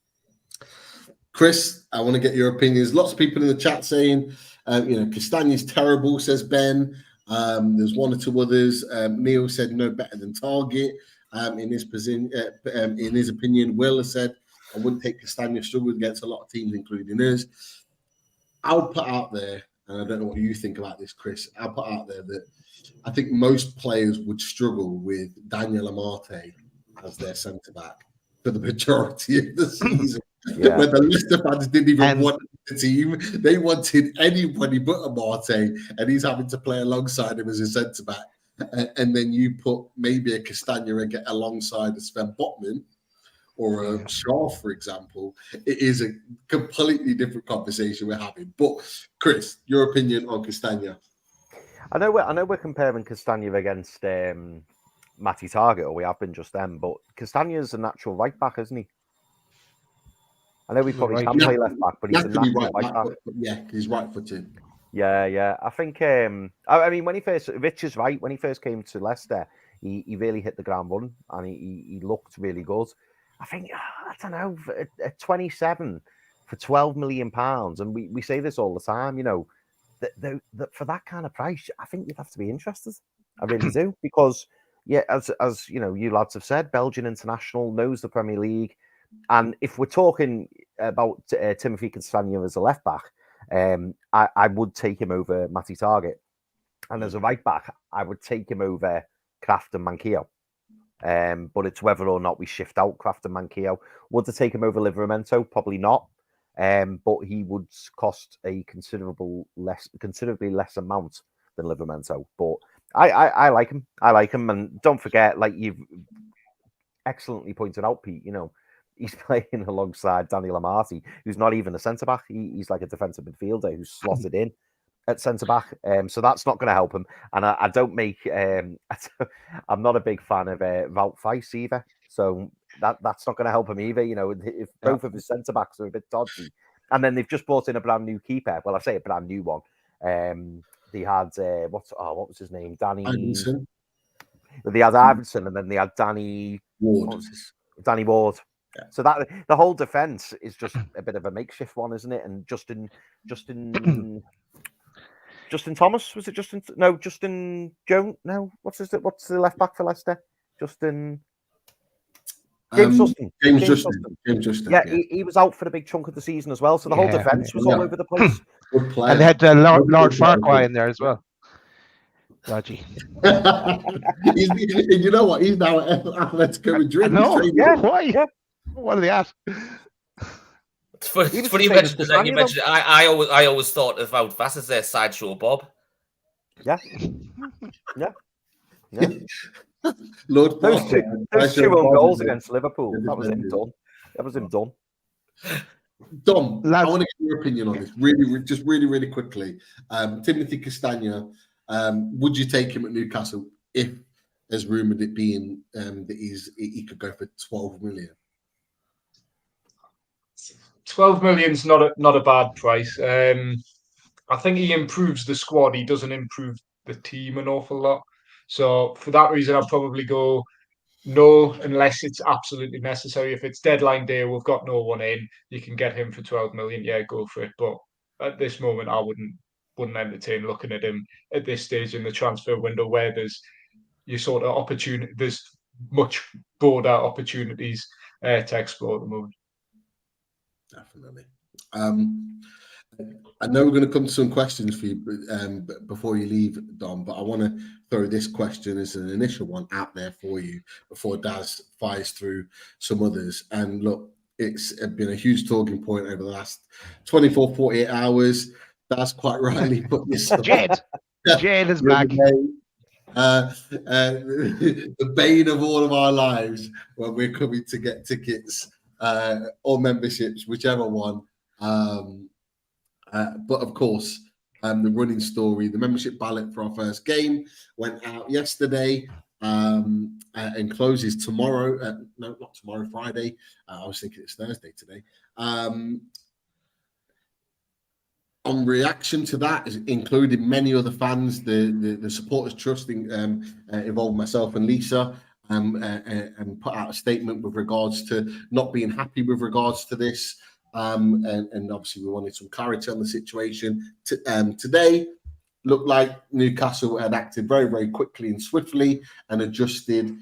Chris, I want to get your opinions. Lots of people in the chat saying, Castagna's terrible, says Ben. There's one or two others. Neil said no better than Target. In his opinion, Will has said, I wouldn't take Castagna, struggled against a lot of teams, including us. I'll put out there, and I don't know what you think about this, Chris. I'll put out there that I think most players would struggle with Daniel Amate as their centre-back for the majority of the season. Yeah. When the Leicester fans didn't even want the team, they wanted anybody but Amate, and he's having to play alongside him as a centre-back. And then you put maybe a Castagna and get alongside a Sven Botman or a Shaw, for example. It is a completely different conversation we're having. But Chris, your opinion on Castagna? I know we're comparing Castagna against Matty Target, or we have been just then. But Castagna's a natural right back, isn't he? I know we probably can play left back, but he's a natural right back. Yeah, he's right-footed. Yeah. I think. I mean, Rich is right. When he first came to Leicester, he really hit the ground running, and he looked really good. I think I don't know, at 27 for £12 million, and we say this all the time. That for that kind of price, I think you'd have to be interested. I really do, because as you lads have said, Belgian international, knows the Premier League, and if we're talking about Timothy Castagna as a left back. I would take him over Matty Target, and as a right back, I would take him over Kraft and Manquillo. But it's whether or not we shift out Kraft and Manquillo. Would I take him over Livramento? Probably not. But he would cost a considerably less amount than Livramento. But I like him. And don't forget, like you've excellently pointed out, Pete. He's playing alongside Daniel Amate, who's not even a centre-back. He's like a defensive midfielder who's slotted in at centre-back. So that's not going to help him. And I don't make... I'm not a big fan of Wout Weiss either. So that's not going to help him either. If both of his centre-backs are a bit dodgy. And then they've just brought in a brand new keeper. Well, I say a brand new one. They had... what was his name? Danny... Ivinson. They had Ivinson, and then they had Danny... Ward. Danny Ward. Yeah. So that the whole defense is just a bit of a makeshift one, isn't it? And Justin Thomas, was it Justin? No, Justin Jones. No, what's the left back for Leicester? James Justin. James Justin. Yeah, he was out for a big chunk of the season as well. So the whole defense was all over the place. Good player. And they had Lord Farquhar in there as well. Dodgy. You know what? He's now at Atletico Madrid. No, why? Yeah. What are they at? It's funny you mentioned it. I always thought of Wout Weiss as their sideshow Bob. Yeah. Lord those two own goals against Liverpool. That was him done. Dom, I want to get your opinion on this really quickly. Timothy Castagna, would you take him at Newcastle if there's rumoured it being that he could go for 12 million? 12 million's not a bad price. I think he improves the squad. He doesn't improve the team an awful lot. So for that reason, I'd probably go no, unless it's absolutely necessary. If it's deadline day, we've got no one in, you can get him for 12 million. Yeah, go for it. But at this moment, I wouldn't entertain looking at him at this stage in the transfer window, where there's much broader opportunities to explore at the moment. Definitely. I know we're going to come to some questions for you before you leave, Dom, but I want to throw this question as an initial one out there for you before Daz fires through some others. And look, it's been a huge talking point over the last 24, 48 hours. Daz quite rightly put this Jed is back. The bane of all of our lives when we're coming to get tickets or memberships, whichever one. But of course, the running story, the membership ballot for our first game went out yesterday and closes tomorrow. No, not tomorrow, Friday. I was thinking it's Thursday today. On reaction to that, including many other fans, the supporters trust involved myself and Lisa, and put out a statement with regards to not being happy with regards to this. And obviously we wanted some clarity on the situation. Today looked like Newcastle had acted very, very quickly and swiftly and adjusted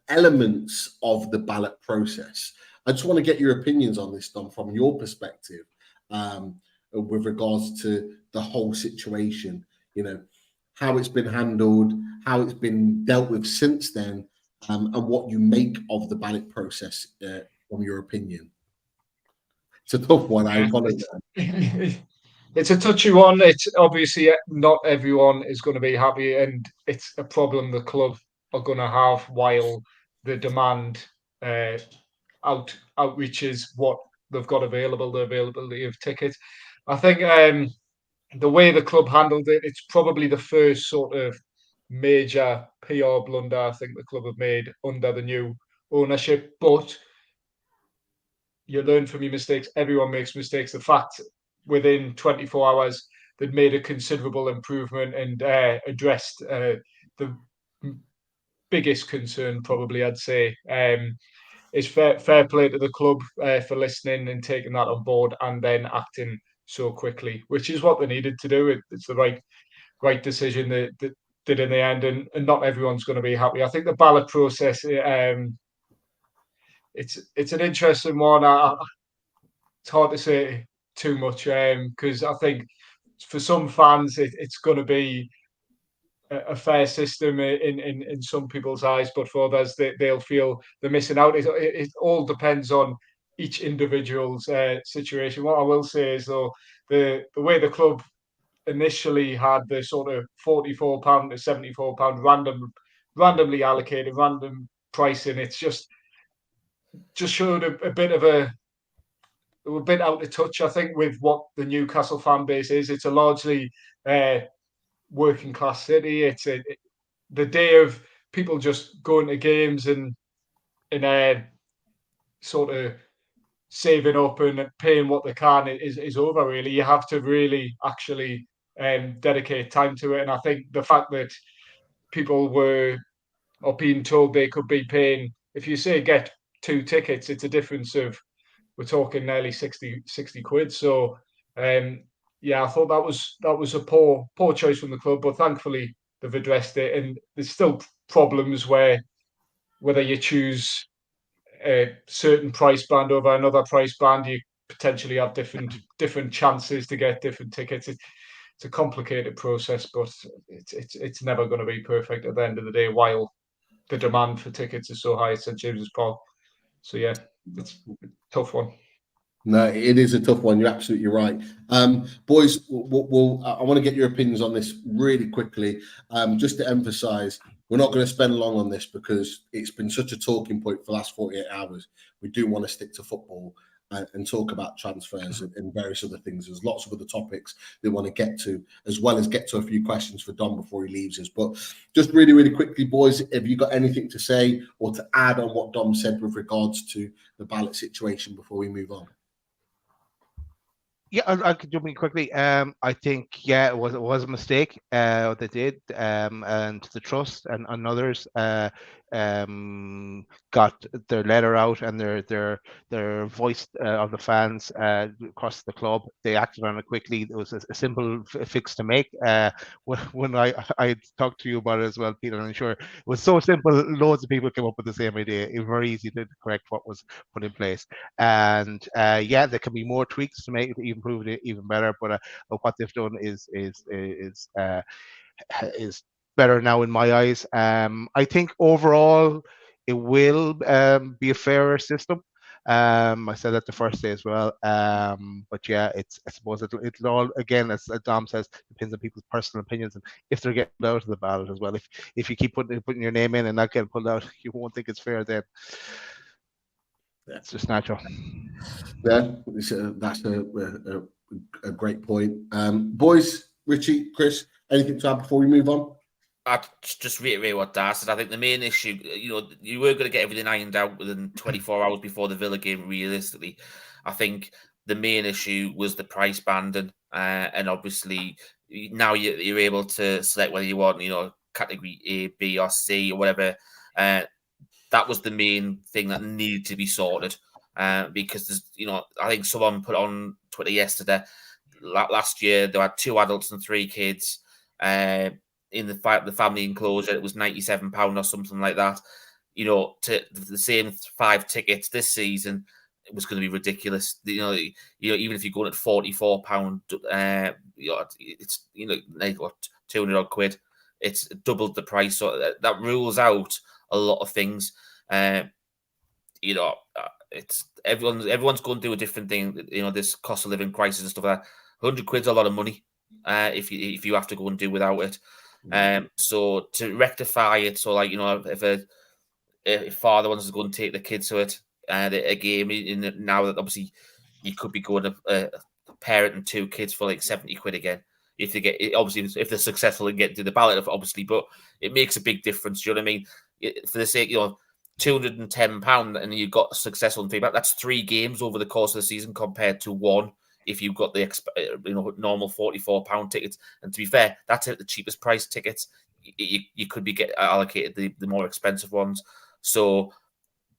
elements of the ballot process. I just want to get your opinions on this, Dom, from your perspective, with regards to the whole situation, how it's been handled, how it's been dealt with since then, and what you make of the ballot process from your opinion. It's a tough one. I apologize. It's a touchy one. It's obviously not everyone is going to be happy, and it's a problem the club are going to have while the demand outreaches what they've got available, the availability of tickets. I think the way the club handled it, it's probably the first sort of major PR blunder I think the club have made under the new ownership. But you learn from your mistakes. Everyone makes mistakes. The fact within 24 hours they'd made a considerable improvement and addressed the biggest concern, probably I'd say, is fair play to the club for listening and taking that on board and then acting so quickly, which is what they needed to do. It's the right decision that did in the end, and not everyone's going to be happy. I think the ballot process, it's an interesting one. It's hard to say too much because I think for some fans it's going to be a fair system in some people's eyes, but for others they'll feel they're missing out. It all depends on each individual's situation. What I will say is, though, the way the club initially had the sort of £44 to £74 randomly allocated, random pricing, it's just showed a bit of a bit out of touch, I think, with what the Newcastle fan base is. It's a largely working class city. It's the day of people just going to games and sort of saving up and paying what they can is over. Really, you have to really actually dedicate time to it. And I think the fact that people were or being told they could be paying, if you say get 2 tickets, it's a difference of, we're talking nearly 60 quid. So yeah, I thought that was a poor choice from the club, but thankfully they've addressed it. And there's still problems where whether you choose a certain price band over another price band, you potentially have different chances to get different tickets. It's a complicated process, but it's never going to be perfect at the end of the day, while the demand for tickets is so high at St James's Park. So yeah, it's a tough one. No, it is a tough one. You're absolutely right. Boys, I want to get your opinions on this really quickly. Just to emphasize, we're not going to spend long on this because it's been such a talking point for the last 48 hours. We do want to stick to football and talk about transfers and various other things. There's lots of other topics they want to get to, as well as get to a few questions for Dom before he leaves us. But just really, really quickly, boys, have you got anything to say or to add on what Dom said with regards to the ballot situation before we move on? Yeah, I could jump in quickly. I think it was a mistake. What they did, and the trust and others got their letter out and their voice of the fans across the club. They acted on it quickly. It was a simple fix to make. When I talked to you about it as well, Peter, and I'm sure it was so simple. Loads of people came up with the same idea. It was very easy to correct what was put in place. And there can be more tweaks to make it improve it even better. But what they've done is better now in my eyes. I think overall it will be a fairer system. I said that the first day as well. But yeah, I suppose it'll all, again, as Dom says, depends on people's personal opinions and if they're getting out of the ballot as well. If you keep putting your name in and not getting pulled out, you won't think it's fair then. It's just natural. Yeah, that's a great point. Boys, Richie, Chris, anything to add before we move on? I'd just reiterate what Dar said. I think the main issue, you were going to get everything ironed out within 24 hours before the Villa game, realistically. I think the main issue was the price banding. And obviously, now you're able to select whether you want, category A, B, or C, or whatever. That was the main thing that needed to be sorted. Because there's, I think someone put on Twitter yesterday, last year, there were 2 adults and 3 kids. In the family enclosure, it was £97 or something like that. To the same 5 tickets this season, it was going to be ridiculous. Even if you're going at £44, it's like what, 200 odd quid. It's doubled the price, so that rules out a lot of things. It's everyone's going to do a different thing. This cost of living crisis and stuff like that. 100 quid's a lot of money. If you have to go and do without it. So to rectify it, so like if father wants to go and take the kids to it, a game, now that obviously you could be going a parent and 2 kids for like 70 quid again. If they get, obviously, if they're successful and get to the ballot, obviously, but it makes a big difference. Do you know what I mean? For the sake, £210, and you got successful in feedback. That's 3 games over the course of the season compared to 1. If you've got the normal £44 tickets, and to be fair, that's at the cheapest price tickets. You could be allocated the more expensive ones. So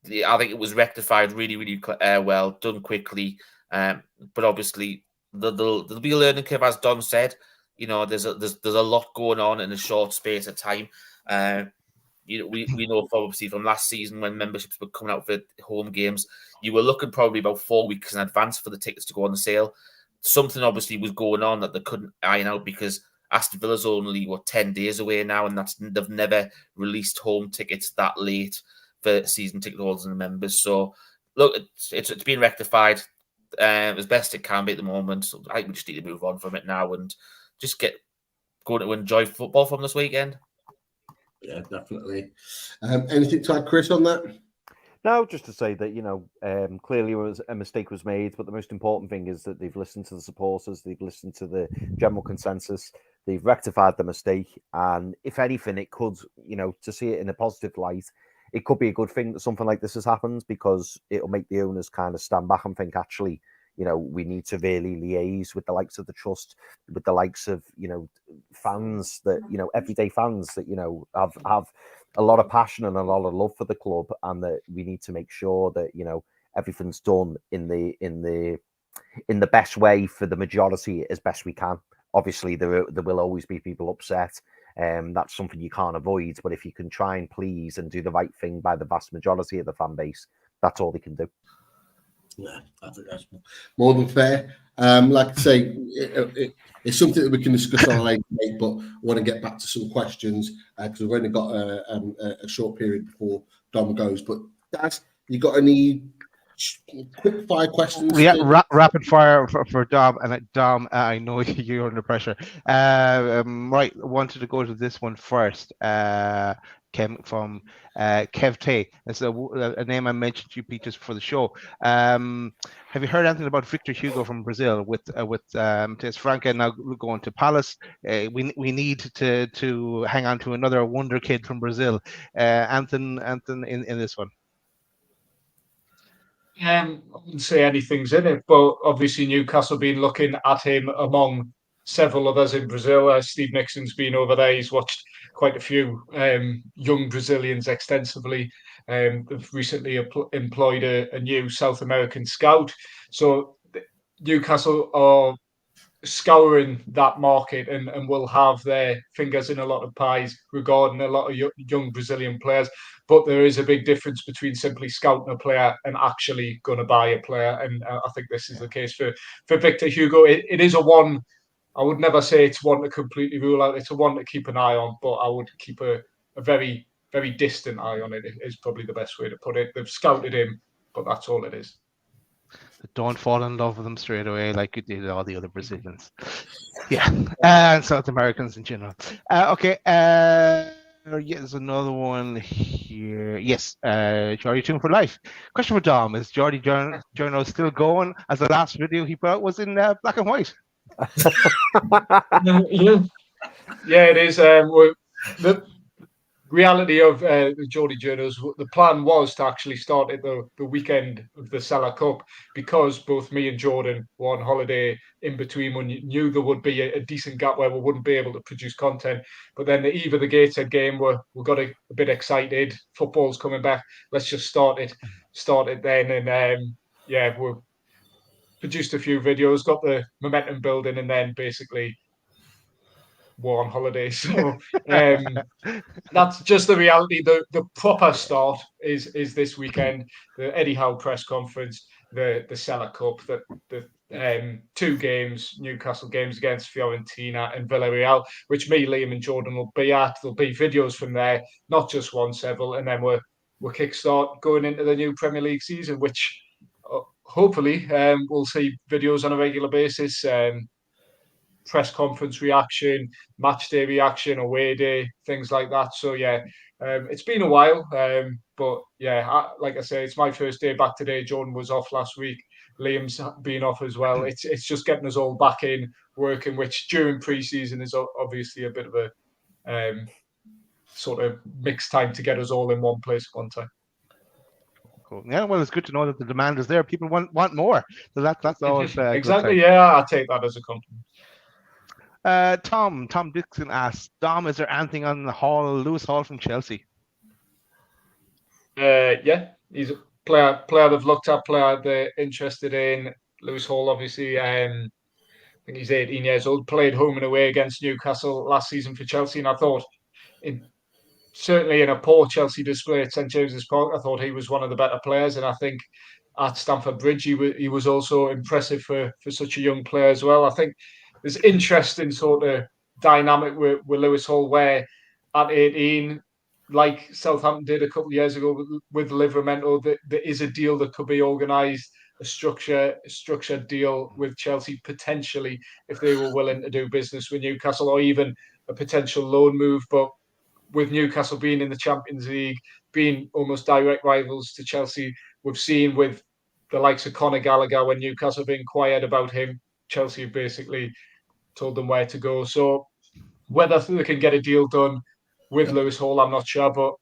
I think it was rectified really, really well, done quickly. But obviously there'll be a learning curve, as Dom said. There's a lot going on in a short space of time. We know obviously from last season when memberships were coming out for home games, you were looking probably about 4 weeks in advance for the tickets to go on the sale. Something obviously was going on that they couldn't iron out because Aston Villa's only 10 days away now, and they've never released home tickets that late for season ticket holders and members. So look, it's been rectified as best it can be at the moment. So I think we just need to move on from it now and just get going to enjoy football from this weekend. Yeah, definitely. Anything to add, Chris, on that? No, just to say that, clearly a mistake was made, but the most important thing is that they've listened to the supporters, they've listened to the general consensus, they've rectified the mistake, and if anything, it could, to see it in a positive light, it could be a good thing that something like this has happened, because it'll make the owners kind of stand back and think, actually, we need to really liaise with the likes of the trust, with the likes of, fans that, everyday fans that, have a lot of passion and a lot of love for the club, and that we need to make sure that, everything's done in the best way for the majority as best we can. Obviously, there will always be people upset. That's something you can't avoid. But if you can try and please and do the right thing by the vast majority of the fan base, that's all they can do. Yeah, I think that's more than fair. Like I say, it's something that we can discuss on a later date, but I want to get back to some questions because we've only got a short period before Dom goes. But Dad, you got any quick fire questions? Yeah, rapid fire for Dom. And Dom, I know you're under pressure. Right, wanted to go to this one first. Came from Kev Tay. It's a name I mentioned to you, Pete, just before the show. Have you heard anything about Victor Hugo from Brazil with Matheus Franca now going to Palace? We need to hang on to another wonder kid from Brazil. Anthony in this one. I wouldn't say anything's in it, but obviously Newcastle been looking at him among several others in Brazil. Steve Nixon's been over there. He's watched quite a few young Brazilians extensively. They've recently employed a new South American scout. So Newcastle are scouring that market and will have their fingers in a lot of pies regarding a lot of young Brazilian players. But there is a big difference between simply scouting a player and actually going to buy a player. And I think this is the case for Victor Hugo. It is a one. I would never say it's one to completely rule out. It's a one to keep an eye on, but I would keep a very, very distant eye on it, is probably the best way to put it. They've scouted him, but that's all it is. Don't fall in love with them straight away like you did all the other Brazilians. Yeah, and South Americans in general. Okay, there's another one here. Yes, Jordy Tune for Life. Question for Dom: is Jordy Journal still going? As the last video he put out was in black and white. Yeah, it is. The reality of the Geordie Journals, the plan was to actually start at the weekend of the Salah Cup, because both me and Jordan were on holiday in between when you knew there would be a decent gap where we wouldn't be able to produce content. But then the eve of the Gateshead game, we got a bit excited. Football's coming back. Let's just start it then. And we produced a few videos, got the momentum building, and then basically were on holiday. So that's just the reality. The proper start is this weekend. The Eddie Howe press conference, the Salah Cup, the 2 games, Newcastle games against Fiorentina and Villarreal, which me, Liam, and Jordan will be at. There'll be videos from there, not just one, several, and then we'll kickstart going into the new Premier League season, which hopefully we'll see videos on a regular basis. Press conference reaction, match day reaction, away day, things like that. So it's been a while, but like I say, it's my first day back today. Jordan was off last week. Liam's been off as well. It's just getting us all back in working, which during pre-season is obviously a bit of a sort of mixed time to get us all in one place at one time. Cool. Yeah, well, it's good to know that the demand is there. People want more. So that's always exactly. Yeah, I take that as a compliment. Tom Dixon asks, Dom, is there anything on the Lewis Hall from Chelsea? He's a player they've looked at, player they're interested in. Lewis Hall, obviously, I think he's 18 years old, played home and away against Newcastle last season for Chelsea, and I thought, certainly in a poor Chelsea display at St James's Park, I thought he was one of the better players, and I think at Stamford Bridge he was also impressive for such a young player as well. I think there's interesting sort of dynamic with Lewis Hall, where at 18, like Southampton did a couple of years ago with Livramento, there is a deal that could be organised, a structured deal with Chelsea potentially if they were willing to do business with Newcastle, or even a potential loan move. But with Newcastle being in the Champions League, being almost direct rivals to Chelsea, we've seen with the likes of Conor Gallagher, when Newcastle have been quiet about him, Chelsea have basically told them where to go. So whether they can get a deal done with Lewis Hall, I'm not sure. But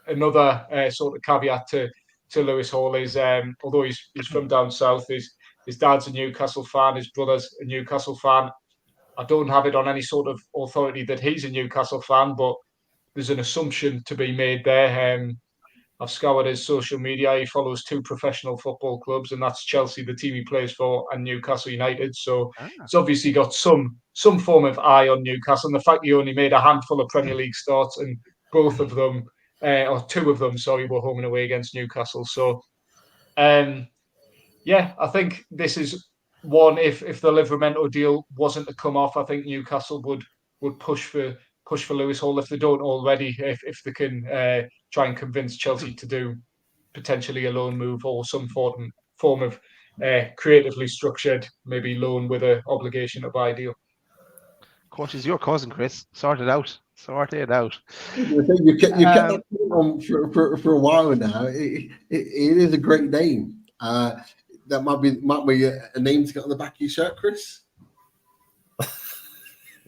another sort of caveat to Lewis Hall is, although he's from down south, his dad's a Newcastle fan, his brother's a Newcastle fan. I don't have it on any sort of authority that he's a Newcastle fan, but there's an assumption to be made there. I've scoured his social media. He follows 2 professional football clubs, and that's Chelsea, the team he plays for, and Newcastle United. So it's obviously got some form of eye on Newcastle. And the fact he only made a handful of Premier League starts, and both of them, or 2 of them, were home and away against Newcastle. So, I think this is one. If the Livramento deal wasn't to come off, I think Newcastle would push for Lewis Hall if they don't already. If they can try and convince Chelsea to do potentially a loan move or some form of creatively structured, maybe loan with an obligation to buy deal. Coach, is your cousin, Chris. Sort it out. You kept that on for a while now. It is a great name. That might be a name to get on the back of your shirt, Chris.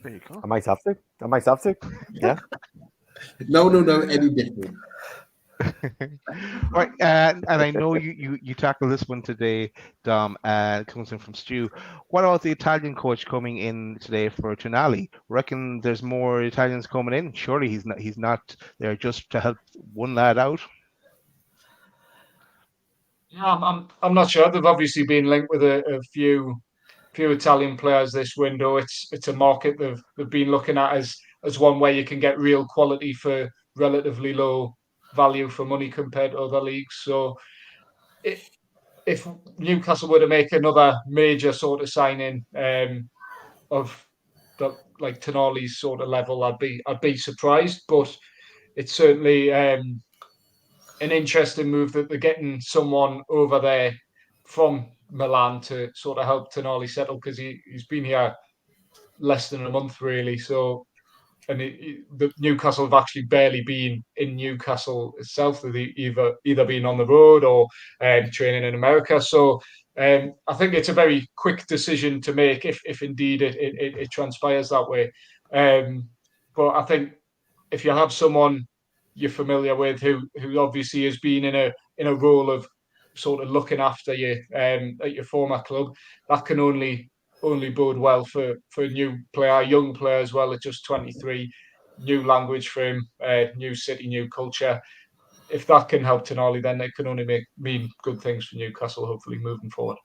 There you go. I might have to. Yeah. No, any different. Right, and I know you tackled this one today, Dom. It comes in from Stu. What about the Italian coach coming in today for Tonali? Reckon there's more Italians coming in. Surely he's not there just to help one lad out. Yeah, I'm not sure. They've obviously been linked with a few Italian players this window. It's a market they've been looking at as one where you can get real quality for relatively low value for money compared to other leagues. So if Newcastle were to make another major sort of signing of the like Tonali's sort of level, I'd be surprised. But it's certainly an interesting move that they're getting someone over there from Milan to sort of help Tonali settle, because he's been here less than a month really. So, and the Newcastle have actually barely been in Newcastle itself. They've either been on the road or training in America. So I think it's a very quick decision to make if indeed it transpires that way. But I think if you have someone you're familiar with who obviously has been in a role of sort of looking after you at your former club, that can only bode well for a new player, a young player as well at just 23, new language for him, new city, new culture. If that can help Tonali, then it can only mean good things for Newcastle, hopefully moving forward.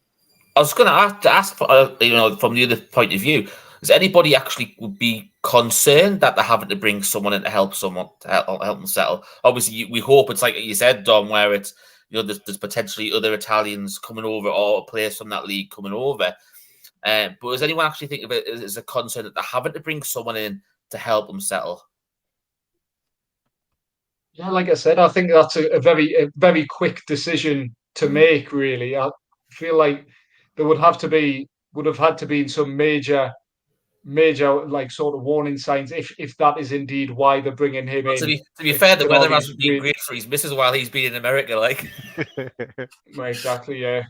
I was going to ask from the other point of view, does anybody actually would be concerned that they're having to bring someone in to help them settle? Obviously, we hope it's like you said, Dom, where it's there's potentially other Italians coming over or players from that league coming over. But does anyone actually think of it as a concern that they're having to bring someone in to help them settle? Yeah, like I said, I think that's a very quick decision to make. Really, I feel like there would have had to be some major like sort of warning signs if that is indeed why they're bringing him in. To be fair, the weather hasn't been great for his missus while he's been in America, like. Well, exactly, yeah.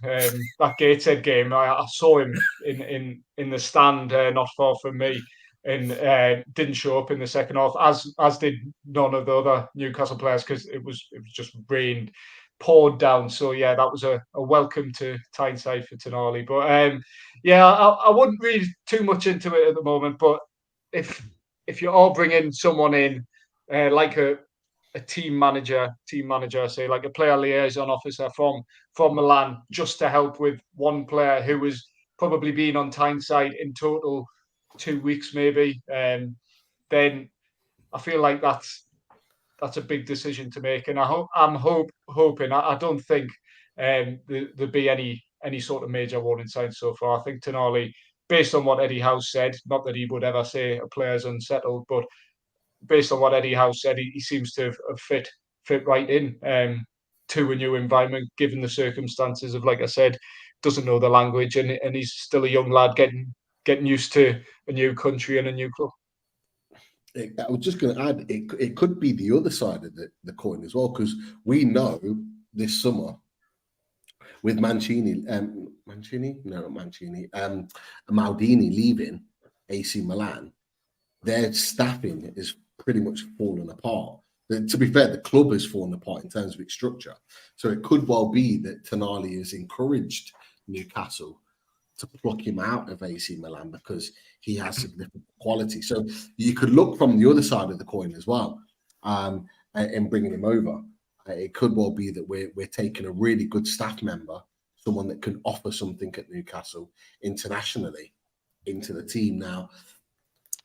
That Gateshead game, I saw him in the stand not far from me, and didn't show up in the second half, as did none of the other Newcastle players, because it was just rained, poured down. So yeah, that was a welcome to Tyneside for Tonali. But yeah, I wouldn't read too much into it at the moment. But if you are bringing someone in like a team manager, say like a player liaison officer from Milan, just to help with one player who was probably been on Tyneside in total 2 weeks maybe, then I feel like that's a big decision to make, and I'm hoping. I don't think there'll be any sort of major warning signs so far. I think Tonali, based on what Eddie Howe said, not that he would ever say a player's unsettled, but based on what Eddie Howe said, he seems to have fit right in to a new environment, given the circumstances of, like I said, doesn't know the language, and he's still a young lad getting used to a new country and a new club. I was just going to add, it could be the other side of the coin as well, because we know this summer with Maldini leaving AC Milan, their staffing is pretty much fallen apart. To be fair, the club has fallen apart in terms of its structure. So it could well be that Tonali has encouraged Newcastle to pluck him out of AC Milan because he has significant quality. So you could look from the other side of the coin as well, and bringing him over. It could well be that we're taking a really good staff member, someone that can offer something at Newcastle internationally, into the team. Now,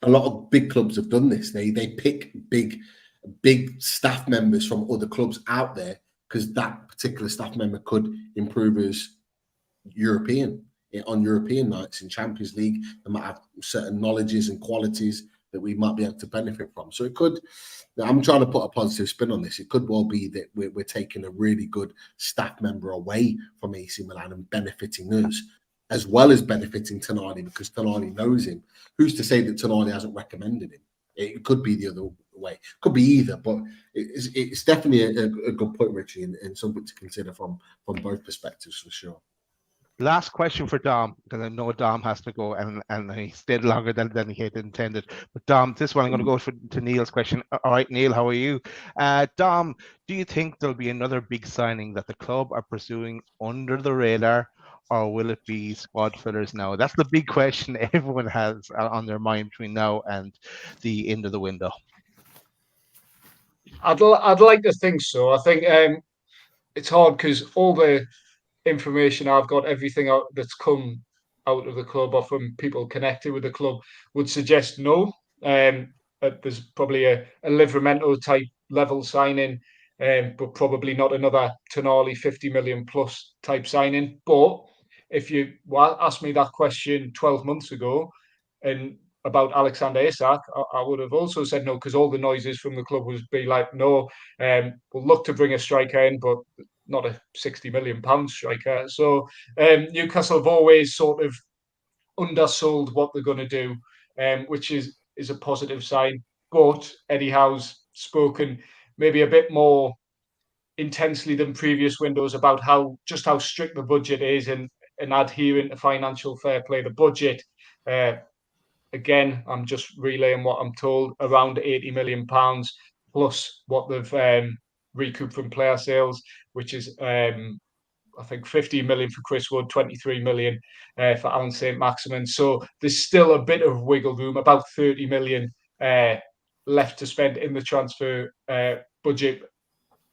a lot of big clubs have done this. They pick big staff members from other clubs out there because that particular staff member could improve as European nights in Champions League. They might have certain knowledges and qualities that we might be able to benefit from. So it could. I'm trying to put a positive spin on this. It could well be that we're taking a really good staff member away from AC Milan and benefiting us, as well as benefiting Tonali, because Tonali knows him. Who's to say that Tonali hasn't recommended him? It could be the other way. Could be either, but it's definitely a good point, Richie, and something to consider from both perspectives for sure. Last question for Dom, because I know Dom has to go, and he stayed longer than he had intended. But Dom, this one I'm going to go to Neil's question. All right, Neil, how are you? Dom, do you think there'll be another big signing that the club are pursuing under the radar, or will it be squad fillers now? That's the big question everyone has on their mind between now and the end of the window. I'd like to think so. I think it's hard because all the information I've got, everything that's come out of the club or from people connected with the club would suggest no. There's probably a Livramento type level signing, but probably not another Tonali 50 million plus type signing. But if you asked me that question 12 months ago and about Alexander Isak, I would have also said no, because all the noises from the club would be like, no, we'll look to bring a striker in, but not a £60 million striker. So Newcastle have always sort of undersold what they're going to do, which is a positive sign. But Eddie Howe's spoken maybe a bit more intensely than previous windows about how strict the budget is and adhering to financial fair play. The budget, again, I'm just relaying what I'm told, around £80 million plus what they've recouped from player sales, which is I think 15 million for Chris Wood, 23 million for Alan St. Maximin. So there's still a bit of wiggle room, about 30 million left to spend in the transfer budget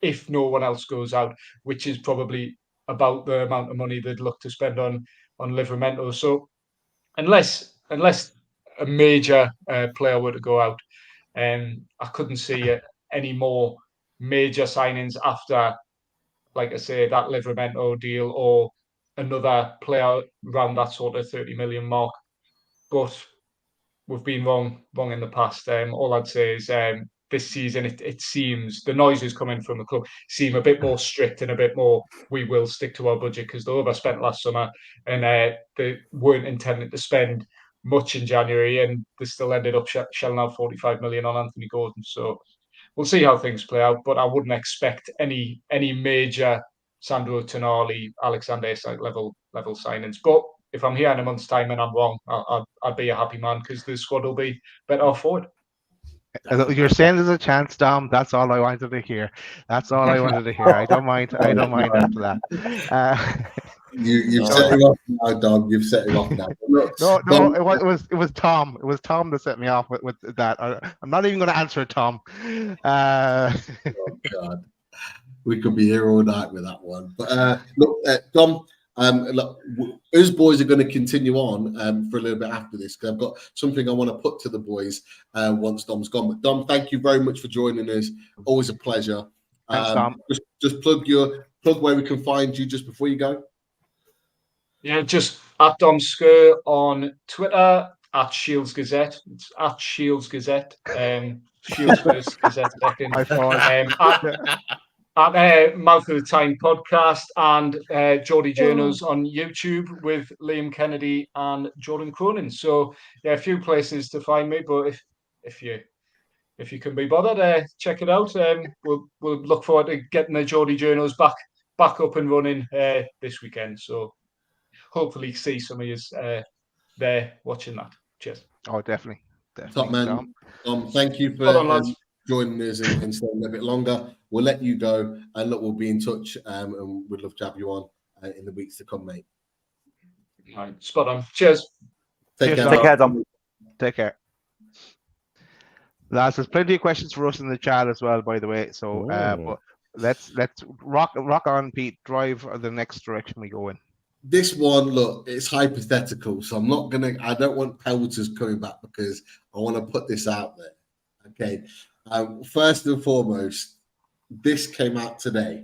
if no one else goes out, which is probably about the amount of money they'd look to spend on Livramento. So unless a major player were to go out, I couldn't see any more major signings after, like I say, that Livramento deal or another player around that sort of 30 million mark. But we've been wrong in the past. All I'd say is this season, it seems the noises coming from the club seem a bit more strict and a bit more, we will stick to our budget, because they overspent last summer and they weren't intending to spend much in January, and they still ended up shelling out 45 million on Anthony Gordon. So we'll see how things play out, but I wouldn't expect any major Sandro Tonali, Alexander Isak level signings. But if I'm here in a month's time and I'm wrong, I'd be a happy man, because the squad will be better off forward. You're saying there's a chance, Dom. That's all I wanted to hear. That's all I wanted to hear. I don't mind. I don't mind after that. You've set him off now, Dom. You've set him off now. No. It was Tom. It was Tom that set me off with that. I'm not even going to answer it, Tom. Oh God, we could be here all night with that one. But look, Dom. Look, us boys are going to continue on for a little bit after this, because I've got something I want to put to the boys once Dom's gone. But Dom, thank you very much for joining us. Always a pleasure. Thanks, Dom. Just plug where we can find you just before you go. Yeah, just at Dom Scurr on Twitter, at Shields Gazette. It's at Shields Gazette. Shields first, Gazette second. At Mouth of the Time podcast, and Geordie Journos on YouTube with Liam Kennedy and Jordan Cronin. So yeah, a few places to find me, but if you can be bothered, check it out. We'll look forward to getting the Geordie Journos back up and running this weekend. So hopefully see some of you there watching that. Cheers. Oh, definitely. Top man. Dom, thank you for joining us and staying a bit longer. We'll let you go, and look, we'll be in touch, and we'd love to have you on in the weeks to come, mate. All right, spot on. Cheers. Take care. Take care, Dom. Take care. Lads, there's plenty of questions for us in the chat as well, by the way. So but let's rock on, Pete. Drive the next direction we go in. This one, look, it's hypothetical, so I don't want pelters coming back, because I want to put this out there. Okay. First and foremost, this came out today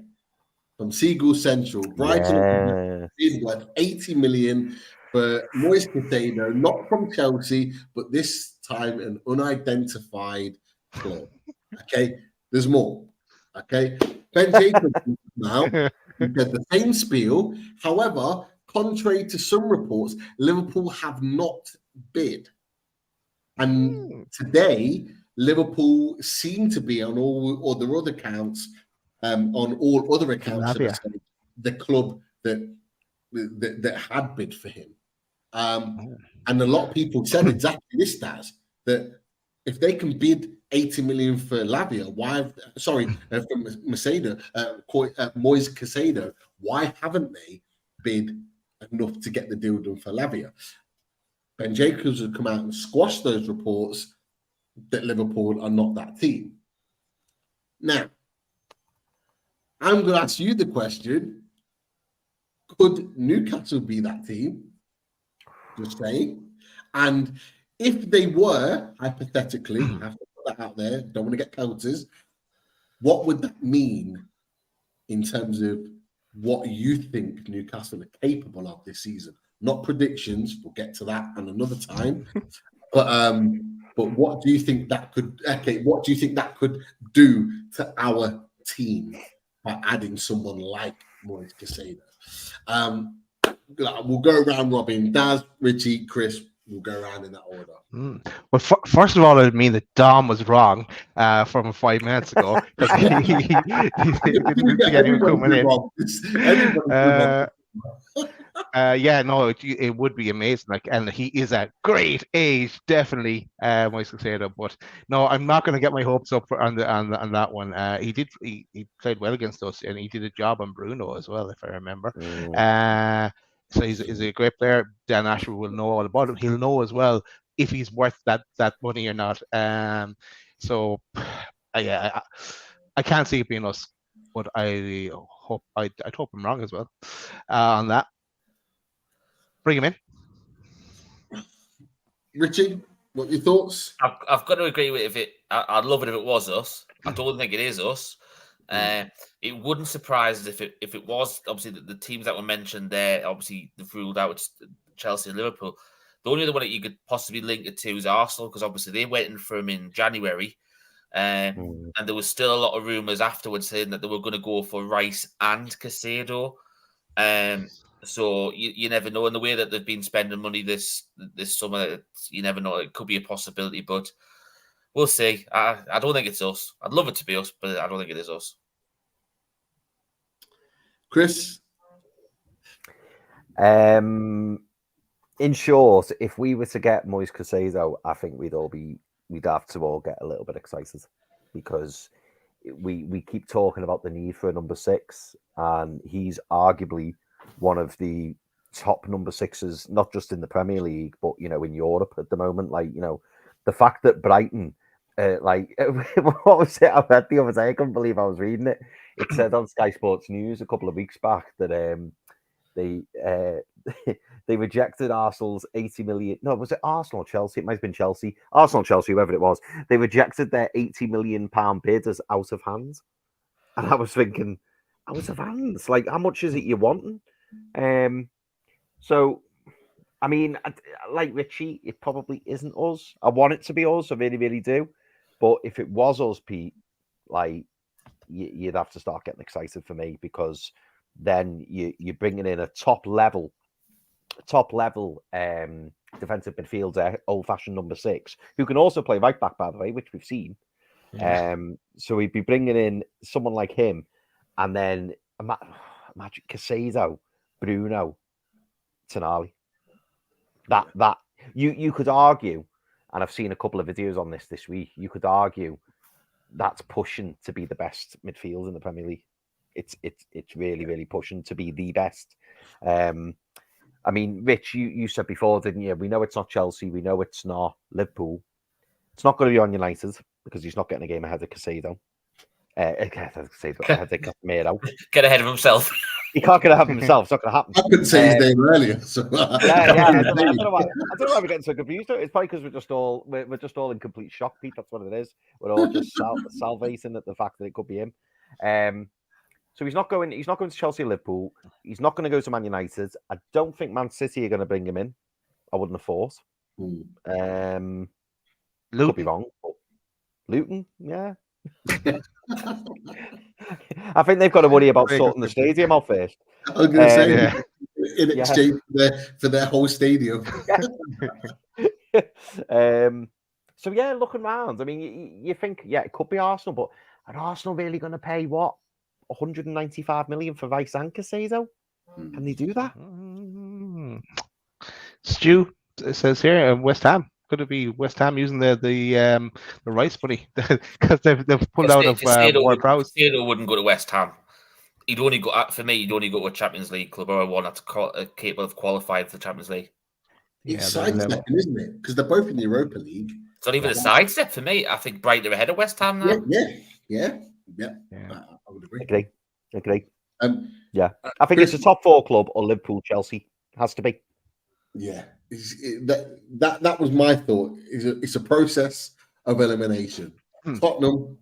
from Seagull Central. Brighton is worth 80 million for Moise Caicedo, not from Chelsea, but this time an unidentified club. Okay, there's more. Okay, Ben Jacobs now said the same spiel. However, contrary to some reports, Liverpool have not bid, and today Liverpool seem to be on all other accounts, the club that that had bid for him. And a lot of people said exactly this, Daz, that if they can bid 80 million for Lavia, from Maseda, Moise Caicedo, why haven't they bid enough to get the deal done for Lavia? Ben Jacobs has come out and squashed those reports that Liverpool are not that team. Now, I'm going to ask you the question, could Newcastle be that team? Just saying. And if they were, hypothetically, I have to put that out there, don't want to get counters, what would that mean in terms of what you think Newcastle are capable of this season? Not predictions, we'll get to that at another time. But what do you think that could what do you think that could do to our team by adding someone like Moise Caicedo? We'll go around Robin, Daz, Richie, Chris. We'll go around in that order. Well, first of all, I mean that Dom was wrong from 5 minutes ago because he didn't think anyone coming in. It would be amazing. And he is at great age, definitely, Moise Caicedo. But no, I'm not going to get my hopes up on that one. He played well against us, and he did a job on Bruno as well, if I remember. So he's a great player. Dan Ashford will know all about him. He'll know as well if he's worth that money or not. I can't see it being us, but I'd hope I'm wrong as well on that. Bring him in. Richie, what are your thoughts? I've got to agree with it. I'd love it if it was us. I don't think it is us. It wouldn't surprise us if it was. Obviously, the teams that were mentioned there, obviously, they've ruled out Chelsea and Liverpool. The only other one that you could possibly link it to is Arsenal, because obviously they went for him in January. And there was still a lot of rumours afterwards saying that they were going to go for Rice and Caicedo. So you never know. In the way that they've been spending money this summer, you never know. It could be a possibility, but we'll see. I don't think it's us. I'd love it to be us, but I don't think it is us. Chris? In short, if we were to get Moise Caicedo, I think we'd have to all get a little bit excited, because we keep talking about the need for a number 6, and he's arguably one of the top number 6s, not just in the Premier League, but in Europe at the moment. The fact that Brighton, what was it I read the other day? I couldn't believe I was reading it. It said on Sky Sports News a couple of weeks back that they rejected Arsenal's 80 million. No, was it Arsenal or Chelsea? It might have been Chelsea. Arsenal, Chelsea, whoever it was. They rejected their £80 million bid as out of hand. And I was thinking, out of hands? How much is it you're wanting? So, I mean, like Richie, it probably isn't us. I want it to be us. I really, really do. But if it was us, Pete, you'd have to start getting excited for me, because then you're bringing in a top level defensive midfielder, old-fashioned number 6, who can also play right back, by the way, which we've seen. Yeah. So we'd be bringing in someone like him, and then imagine Caicedo, Bruno, Tonali. That you could argue, and I've seen a couple of videos on this week. You could argue that's pushing to be the best midfield in the Premier League. It's really, really pushing to be the best. I mean, Rich, you said before, didn't you? We know it's not Chelsea. We know it's not Liverpool. It's not going to be on United, because he's not getting a game ahead of Caicedo. Ahead of Casemiro. Get ahead of himself. He can't get ahead of himself. It's not going to happen. I couldn't say his name earlier. So I don't know why we're getting so confused. It's probably because we're just all in complete shock, Pete. That's what it is. We're all just salvating at the fact that it could be him. So he's not going to Chelsea or Liverpool. He's not going to go to Man United. I don't think Man City are going to bring him in. I wouldn't have thought. Could be wrong. But Luton, yeah. I think they've got to worry about sorting the stadium out first. I was going to say, in exchange for their whole stadium. So yeah, looking around, I mean, you think, it could be Arsenal, but are Arsenal really going to pay what? 195 million for Rice and Caicedo? Can they do that? Stu, it says here, West Ham. Could it be West Ham using the rice money because they've pulled out of Ward Prowse? Casado wouldn't go to West Ham. He'd only go for me. He'd only go to a Champions League club or one that's capable of qualifying for the Champions League. It's sidestepping, isn't it? Because they're both in the Europa League. It's not even a sidestep for me. I think Brighton are ahead of West Ham now. Yeah. I would agree. Agree. Yeah, I think it's a top 4 club or Liverpool, Chelsea has to be. Yeah, that was my thought. It's a process of elimination. Tottenham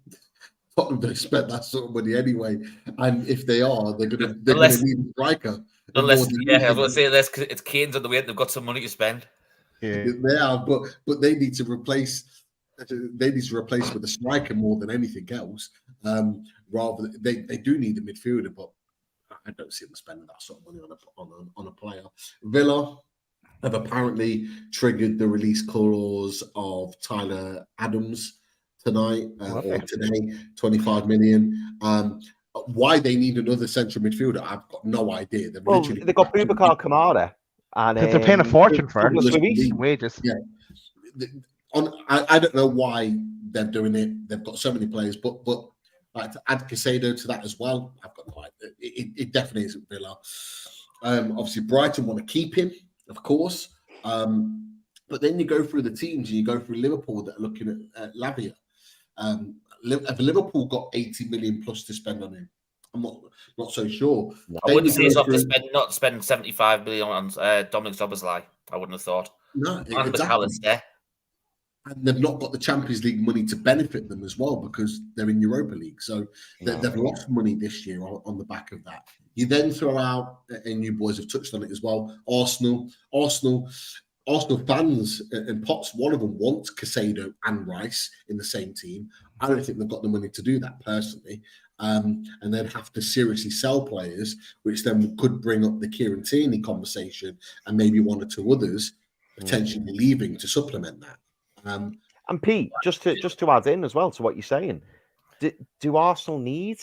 don't spend that sort of money anyway, and if they are, they're gonna need a striker. Unless, I was going to say this because it's Kane's on the way. They've got some money to spend. Yeah, they are, but they need to replace. They need to replace with a striker more than anything else. Rather, they do need a midfielder, but I don't see them spending that sort of money on a player. Villa have apparently triggered the release clause of Tyler Adams tonight or today, 25 million. Why they need another central midfielder, I've got no idea. They've got Boubacar Kamara, and they're paying a fortune for wages. Yeah, I don't know why they're doing it. They've got so many players, but like to add Casado to that as well, I've got no idea. It definitely isn't Villa. Obviously, Brighton want to keep him, of course. But then you go through the teams and you go through Liverpool that are looking at Lavia. Have Liverpool got 80 million plus to spend on him? I'm not so sure. I wouldn't say it's off to not spend 75 million on Dominic Szoboszlai. I wouldn't have thought. No, and exactly. And they've not got the Champions League money to benefit them as well because they're in Europa League. So they've lost money this year on the back of that. You then throw out, and you boys have touched on it as well, Arsenal fans and Potts, one of them wants Casado and Rice in the same team. I don't think they've got the money to do that personally. And they'd have to seriously sell players, which then could bring up the Kieran Tierney conversation and maybe one or two others potentially leaving to supplement that. And Pete, just to add in as well to what you're saying, do Arsenal need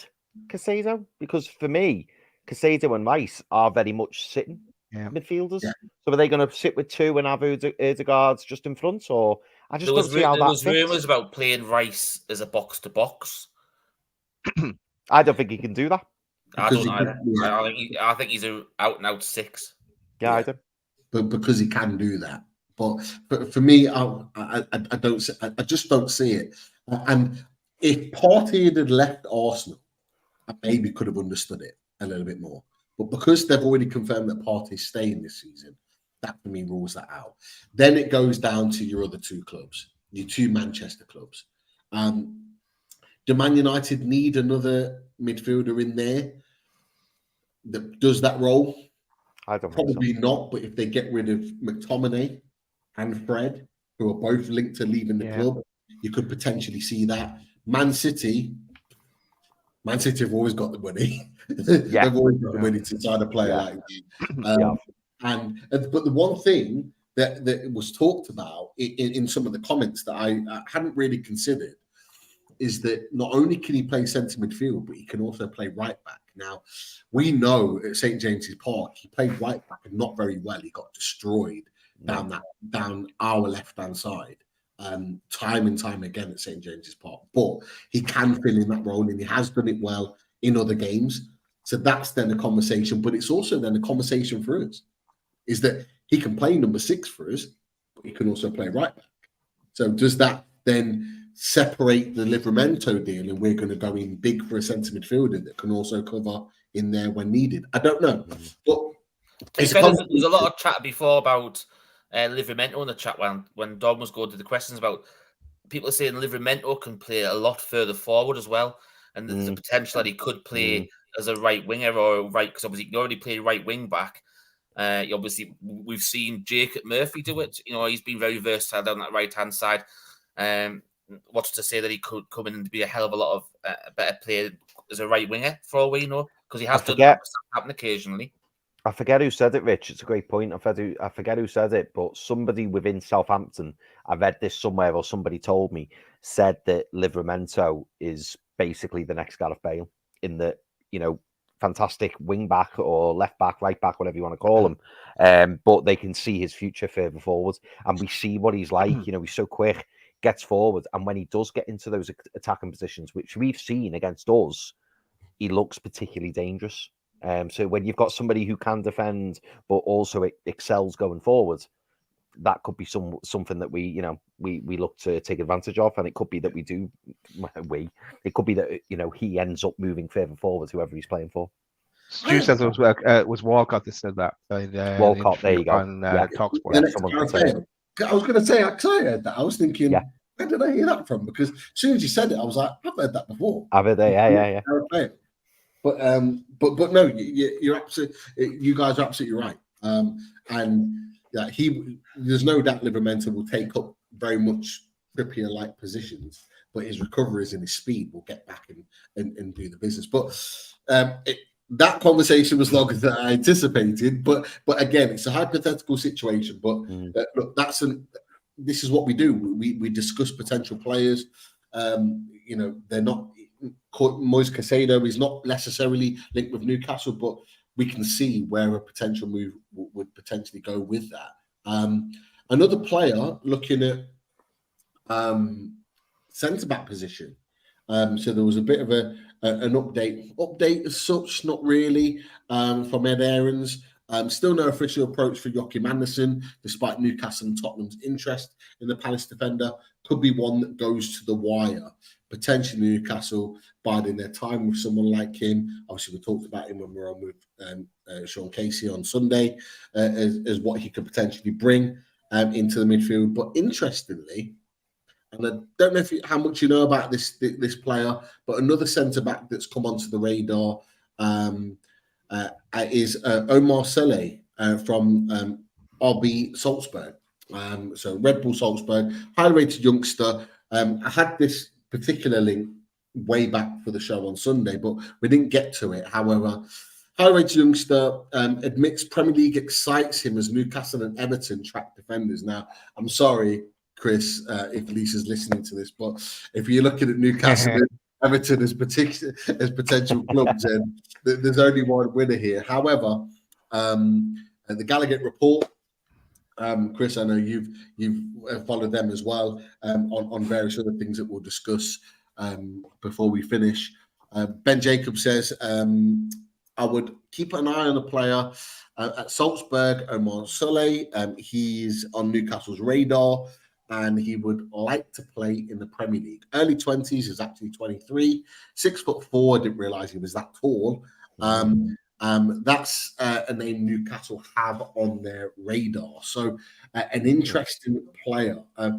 Casado? Because for me, Casado and Rice are very much sitting midfielders. Yeah. So are they going to sit with two and have Ødegaard's just in front? Or I just don't see how that fits. There was rumours about playing Rice as a box-to-box. I don't think he can do that. I don't either. I think he's an out-and-out 6. Yeah, I do. But because he can do that. But for me, I just don't see it. And if Partey had left Arsenal, I maybe could have understood it a little bit more. But because they've already confirmed that Partey's staying this season, that for me rules that out. Then it goes down to your other two clubs, your two Manchester clubs. Do Man United need another midfielder in there that does that role? I don't Probably think so. not. But if they get rid of McTominay and Fred, who are both linked to leaving the club, you could potentially see that. Man City have always got the money. They've always got the money to sign a player like you. But the one thing that was talked about in some of the comments that I hadn't really considered is that not only can he play centre midfield, but he can also play right back. Now, we know at St. James's Park, he played right back and not very well. He got destroyed down our left-hand side. Time and time again at St. James's Park, but he can fill in that role and he has done it well in other games. So that's then a conversation, but it's also then a conversation for us is that he can play number 6 for us, but he can also play right back. So does that then separate the Livramento deal and we're going to go in big for a centre midfielder that can also cover in there when needed? I don't know, but there's a lot of chat before about Livramento in the chat when Dom was going to the questions about people saying Livramento can play a lot further forward as well, and there's a potential that he could play as a right winger or right, because obviously he can already play right wing back. Obviously, we've seen Jacob Murphy do it. He's been very versatile down that right hand side. What's to say that he could come in and be a hell of a lot of a better player as a right winger for all we know, because he has done that happen occasionally. I forget who said it, Rich. It's a great point. I forget who said it, but somebody within Southampton, I read this somewhere or somebody told me, said that Livramento is basically the next Gareth Bale in that, fantastic wing back or left back, right back, whatever you want to call him. But they can see his future further forward, and we see what he's like. You know, he's so quick, gets forward, and when he does get into those attacking positions, which we've seen against us, he looks particularly dangerous. So when you've got somebody who can defend but also excels going forward, that could be something that we look to take advantage of, and it could be that it could be that he ends up moving further forward, whoever he's playing for. Stu says it was Walcott that said that. Walcott, there you go. On Talksport. I was going to say, because I heard that, I was thinking, where did I hear that from? Because as soon as you said it, I was like, I've heard that before. I've heard that, yeah. But no, you're absolutely. You guys are absolutely right. And yeah, there's no doubt Livramento will take up very much Trippier-like positions, but his recoveries and his speed will get back and do the business. But that conversation was longer than I anticipated. But again, it's a hypothetical situation. But look, this is what we do. We discuss potential players. They're not. Moise Caicedo is not necessarily linked with Newcastle, but we can see where a potential move would potentially go with that. Another player looking at centre-back position. So there was a bit of an update as such, not really, from Ed Aarons. Still no official approach for Joachim Andersen, despite Newcastle and Tottenham's interest in the Palace defender. Could be one that goes to the wire. Potentially Newcastle biding their time with someone like him. Obviously, we talked about him when we were on with Sean Casey on Sunday as what he could potentially bring into the midfield. But interestingly, and I don't know how much you know about this player, but another centre-back that's come onto the radar is Omar Saleh from RB Salzburg. So Red Bull Salzburg, highly rated youngster. I had this particular link way back for the show on Sunday, but we didn't get to it. However, highly rated youngster admits Premier League excites him as Newcastle and Everton track defenders. Now, I'm sorry, Chris, if Lisa's listening to this, but if you're looking at Newcastle and Everton as potential clubs, and there's only one winner here. However, the Gallagher report, Chris, I know you've followed them as well on various other things that we'll discuss before we finish. Ben Jacobs says, I would keep an eye on the player at Salzburg, Omar Saleh. He's on Newcastle's radar, and he would like to play in the Premier League. Early 20s, is actually 23, 6'4". I didn't realise he was that tall. That's a name Newcastle have on their radar. So an interesting player. I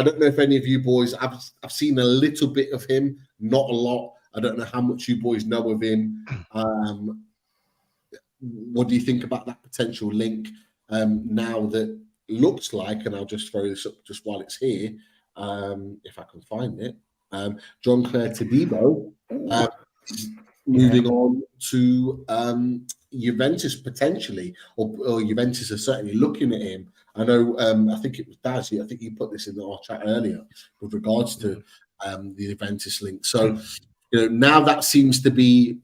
don't know if any of you boys, I've seen a little bit of him, not a lot. I don't know how much you boys know of him. What do you think about that potential link now that looks like, and I'll just throw this up just while it's here, if I can find it, Jean-Claire Todibo is moving on to Juventus potentially, or Juventus are certainly looking at him. I know, I think it was Daz, I think you put this in our chat earlier with regards to the Juventus link. So, now that seems to be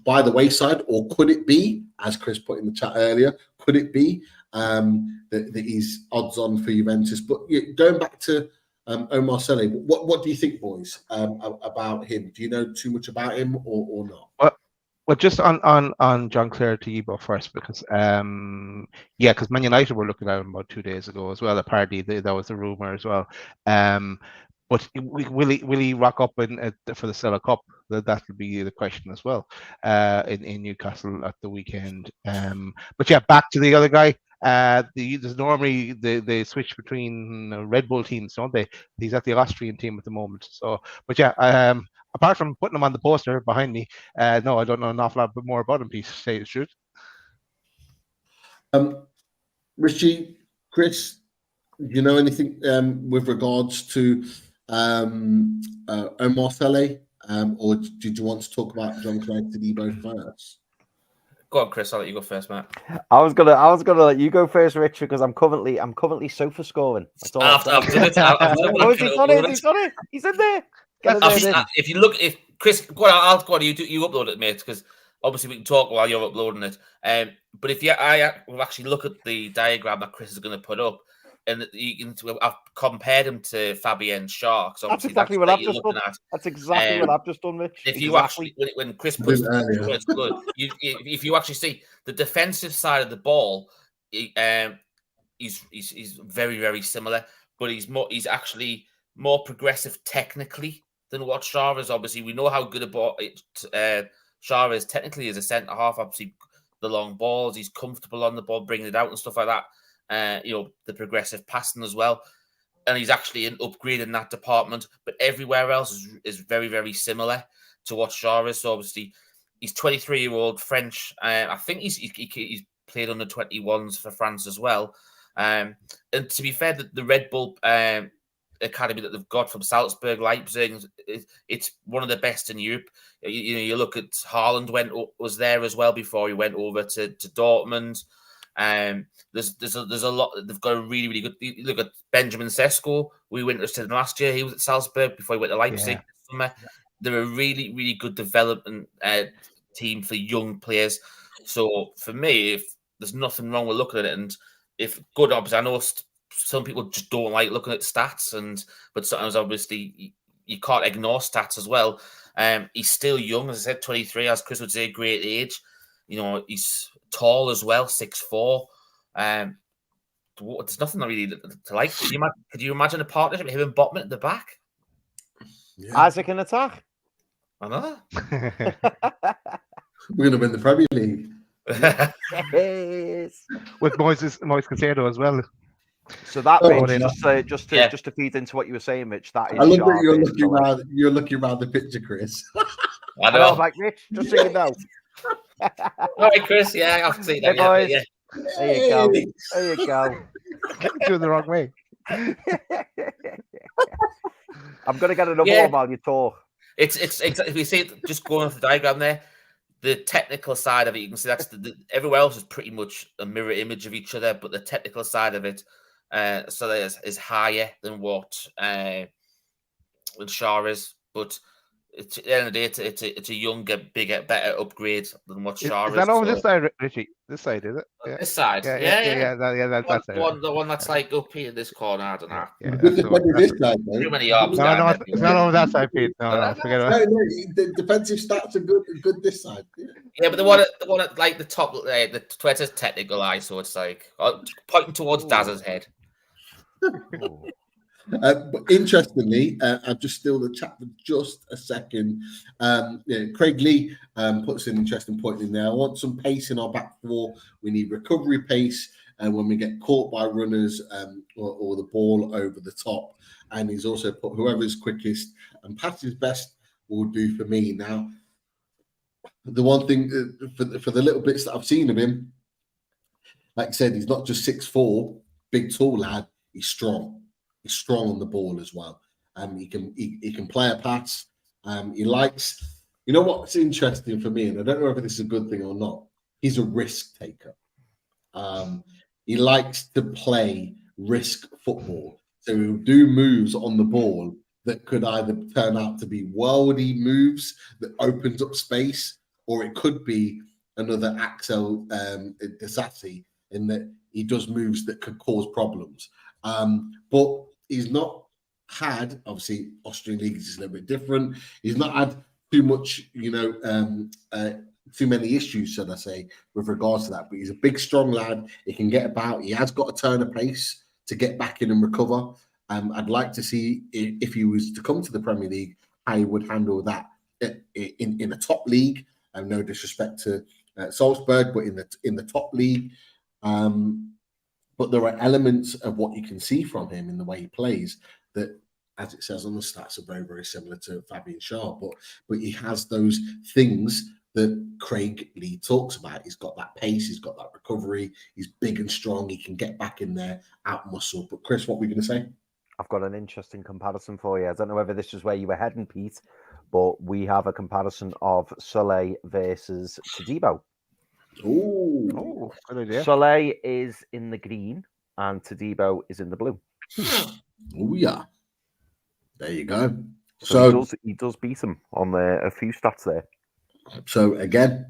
by the wayside, or could it be, as Chris put in the chat earlier, could it be that he's odds on for Juventus? But going back to Omar Saleh, what do you think, boys, about him? Do you know too much about him or not? Well, just on Jean-Claire Todibo first, because because Man United were looking at him about 2 days ago as well. Apparently, that was a rumor as well. But will he rock up for the Stella Cup? That will be the question as well in Newcastle at the weekend. But yeah, back to the other guy. There's normally they switch between Red Bull teams, don't they? He's at the Austrian team at the moment. So, but yeah, apart from putting him on the poster behind me, no, I don't know an awful lot more about him. Please say the truth. Richie, Chris, do you know anything with regards to Omar Saleh, or did you want to talk about Jean-Claire Todibo first? Go on, Chris. I'll let you go first, Matt. I was gonna let you go first, Richard, because I'm currently sofa scoring. That's all I've done it. He's done it. He's in there. If Chris, go on, I'll go on. You upload it, mate, because obviously we can talk while you're uploading it. But if I will actually look at the diagram that Chris is going to put up, and I've compared him to Fabian Schär. That's exactly what I've just done. That's exactly what I've just done, Rich. If you actually, when Chris puts it's good. If you actually see the defensive side of the ball, he's very, very similar, but he's actually more progressive technically than what Schär is. Obviously, we know how good a ball Schär is technically as a centre half. Obviously, the long balls, he's comfortable on the ball, bringing it out and stuff like that. The progressive passing as well. And he's actually an upgrade in that department. But everywhere else is very, very similar to what Schär is. So obviously, he's 23-year-old French. I think he's played under 21s for France as well. And to be fair, the Red Bull academy that they've got from Salzburg, Leipzig, it's one of the best in Europe. You look at Haaland was there as well before he went over to Dortmund. There's a lot. They've got a really, really good. You look at Benjamin Sesko. We went to him last year. He was at Salzburg before he went to Leipzig this summer. They're a really, really good development team for young players. So for me, if there's nothing wrong with looking at it, and if good, obviously, I know some people just don't like looking at stats, but sometimes obviously you can't ignore stats as well. He's still young, as I said, 23, as Chris would say, great age. He's tall as well, 6'4". There's nothing really to like. Could you imagine a partnership with him and Botman at the back? Yeah. Isaac in attack. I know. We're going to win the Premier League. Yes. With Moise Caicedo as well. So that just to feed into what you were saying, Mitch. That is. I love that you're looking around the picture, Chris. I know, like Mitch. Just so you know. All right, Chris. Yeah, I've seen that. Hey, boys. There you go. There you go. Doing the wrong way. I'm going to get another one while you talk. It's if you see it, just going off the diagram there, the technical side of it, you can see that's everywhere else is pretty much a mirror image of each other, but the technical side of it, so that is higher than what Schär is, but. At the end of the day, it's a younger, bigger, better upgrade than what Schär is. Is that over this side, Richie? This side, is it? Yeah. This side? Yeah. That's the one that's like up here in this corner. I don't know. This side, though. Too many arms. No, it's not over that side, Pete. No, forget about it. No, the defensive stats are good this side. Yeah, but the one at like the top, the Twitter's technical eye, so it's like pointing towards Daz's head. But interestingly, I've just still the chat for just a second. Craig Lee puts an interesting point in there. I want some pace in our back four. We need recovery pace when we get caught by runners or the ball over the top. And he's also put whoever's quickest and passes best will do for me. Now, the one thing for the little bits that I've seen of him, like I said, he's not just 6'4", big tall lad. He's strong. He's strong on the ball as well. He can play a pass. He likes. You know what's interesting for me, and I don't know whether this is a good thing or not. He's a risk taker. He likes to play risk football. So he'll do moves on the ball that could either turn out to be worldy moves that opens up space, or it could be another Axel Disassi in that he does moves that could cause problems. But he's not had, obviously, Austrian League is a little bit different. He's not had too much, too many issues, should I say, with regards to that. But he's a big, strong lad. He can get about. He has got a turn of pace to get back in and recover. I'd like to see if he was to come to the Premier League, how he would handle that in a top league. No disrespect to Salzburg, but in the top league. But there are elements of what you can see from him in the way he plays that, as it says on the stats, are very, very similar to Fabian Schär. But he has those things that Craig Lee talks about. He's got that pace. He's got that recovery. He's big and strong. He can get back in there, out muscle. But Chris, what were you going to say? I've got an interesting comparison for you. I don't know whether this is where you were heading, Pete, but we have a comparison of Soleil versus Todibo. Oh, good idea. Soleil is in the green and Todibo is in the blue. Oh, yeah. There you go. So he does beat him on a few stats there. So again,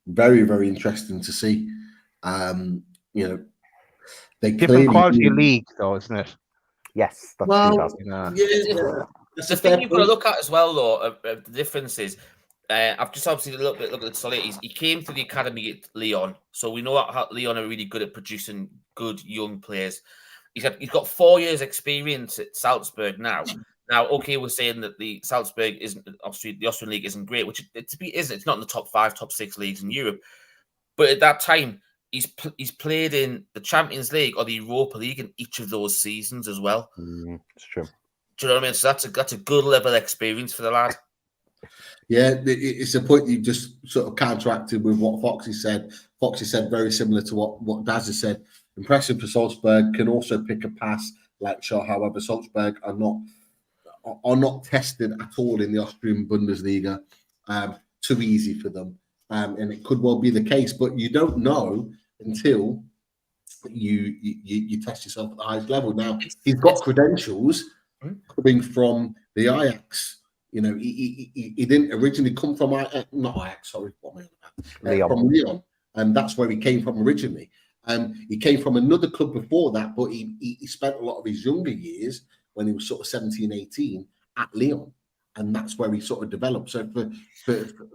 Very, very interesting to see. You know, they Different clearly quality league, though, isn't it? Yes, that's well, true. that's The a thing fair you've got to point. look at as well, though, the difference is, I've just obviously looked at the solid. He came to the academy at Lyon, so we know how Lyon are really good at producing good young players. He's got 4 years' experience at Salzburg now. Now, okay, we're saying that the Salzburg isn't obviously the Austrian league isn't great, which it isn't. It's not in the top 5, top 6 leagues in Europe. But at that time, he's played in the Champions League or the Europa League in each of those seasons as well. It's true. Do you know what I mean? So that's a good level of experience for the lad. Yeah, it's a point you just sort of counteracted with what Foxy said. Foxy said very similar to what Daz has said. Impressive for Salzburg, can also pick a pass like Shaw. However, Salzburg are not tested at all in the Austrian Bundesliga. Too easy for them, and it could well be the case. But you don't know until you test yourself at the highest level. Now he's got credentials coming from the Ajax. You know, he didn't originally come from not Ajax. Sorry, what am I about? From Lyon, and that's where he came from originally. He came from another club before that, but he spent a lot of his younger years when he was sort of 17, 18 at Lyon, and that's where he sort of developed. So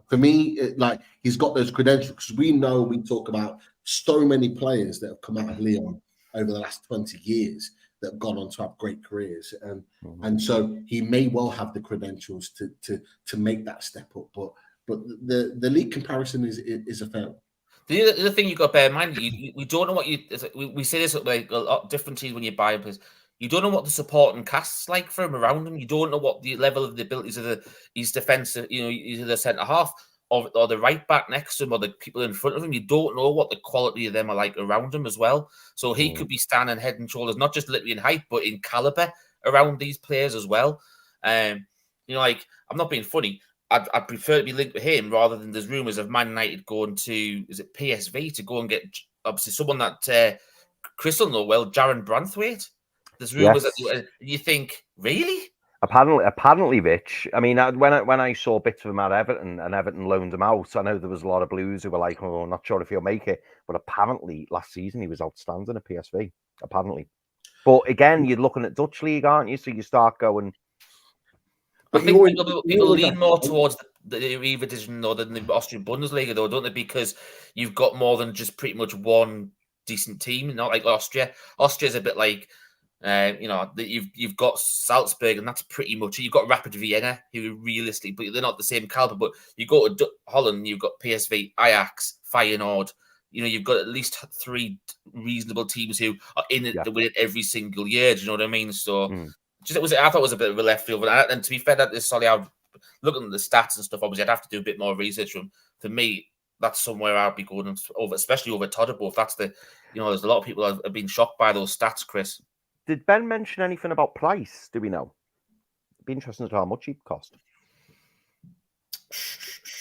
for me, like he's got those credentials because we talk about so many players that have come out of Lyon over the last 20 years that have gone on to have great careers, and so he may well have the credentials to make that step up. But the league comparison is a fair one. The other thing you've got to bear in mind, we don't know what we say this like a lot of different teams when you buy players. You don't know what the supporting cast's like for him around him. You don't know what the level of the abilities of his defensive, either the centre half or the right back next to him or the people in front of him. You don't know what the quality of them are like around him as well. So he could be standing head and shoulders, not just literally in height, but in caliber around these players as well. Like I'm not being funny. I'd prefer to be linked with him rather than there's rumours of Man United going to, is it PSV, to go and get obviously someone that Chris will know well, Jaron Branthwaite. There's rumours that you think, really? Apparently, Rich. I mean, when I saw bits of him at Everton and Everton loaned him out, I know there was a lot of Blues who were like, "Oh, I'm not sure if he'll make it." But apparently, last season he was outstanding at PSV. Apparently, but again, you're looking at Dutch league, aren't you? So you start going. I think people lean more towards the Eredivisie division than the Austrian Bundesliga, though, don't they? Because you've got more than just pretty much one decent team, not like Austria. Austria's a bit like, you've got Salzburg, and that's pretty much it. You've got Rapid Vienna, who are realistic, but they're not the same caliber. But you go to Holland, you've got PSV, Ajax, Feyenoord. You've got at least 3 reasonable teams who are in it to win it every single year. Do you know what I mean? So. I thought it was a bit of a left field, and to be fair, that is solid. Looking at the stats and stuff, obviously, I'd have to do a bit more research. For me, that's somewhere I'd be going over, especially over Todabo. If that's there's a lot of people that have been shocked by those stats, Chris. Did Ben mention anything about price? Do we know? It'd be interesting to know how much he'd cost.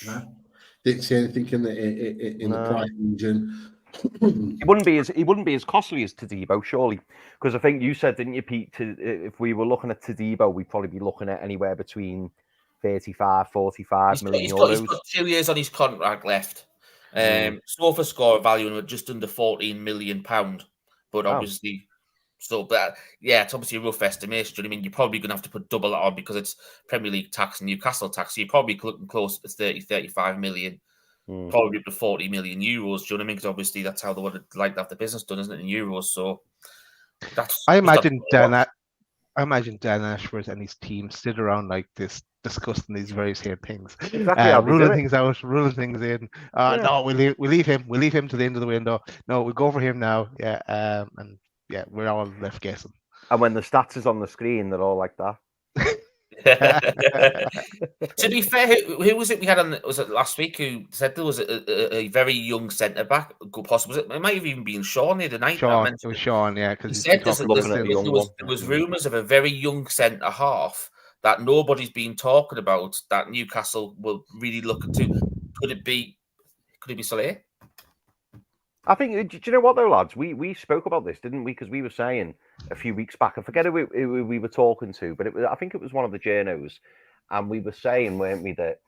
No. Didn't see anything in the price region. He wouldn't be as costly as Todibo, surely, because I think you said, didn't you, Pete? If we were looking at Todibo, we'd probably be looking at anywhere between 35, 45 million euros. He's got 2 years on his contract left. Sofa score valuing at just under £14 million, but obviously, it's obviously a rough estimation. Do you know what I mean? You're probably going to have to put double that on because it's Premier League tax and Newcastle tax. So you're probably looking close to 30, 35 million. Probably up to 40 million euros. Do you know what I mean? Because obviously that's how they would like to have the business done, isn't it? In euros. So I imagine Dan Ashworth and his team sit around like this, discussing these various things, ruling things out, ruling things in. No, we leave him to the end of the window. No, we go for him now. We're all left guessing. And when the stats is on the screen, they're all like that. To be fair, who was it we had on? Was it last week who said there was a very young centre back? Possible? It might have even been Sean the other night. It was Sean, yeah, because he said there was rumours of a very young centre half that nobody's been talking about that Newcastle will really look into. Could it be Soler? I think, do you know what though, lads? We spoke about this, didn't we? Because we were saying a few weeks back, I forget who we were talking to, but I think it was one of the journos, and we were saying, weren't we, that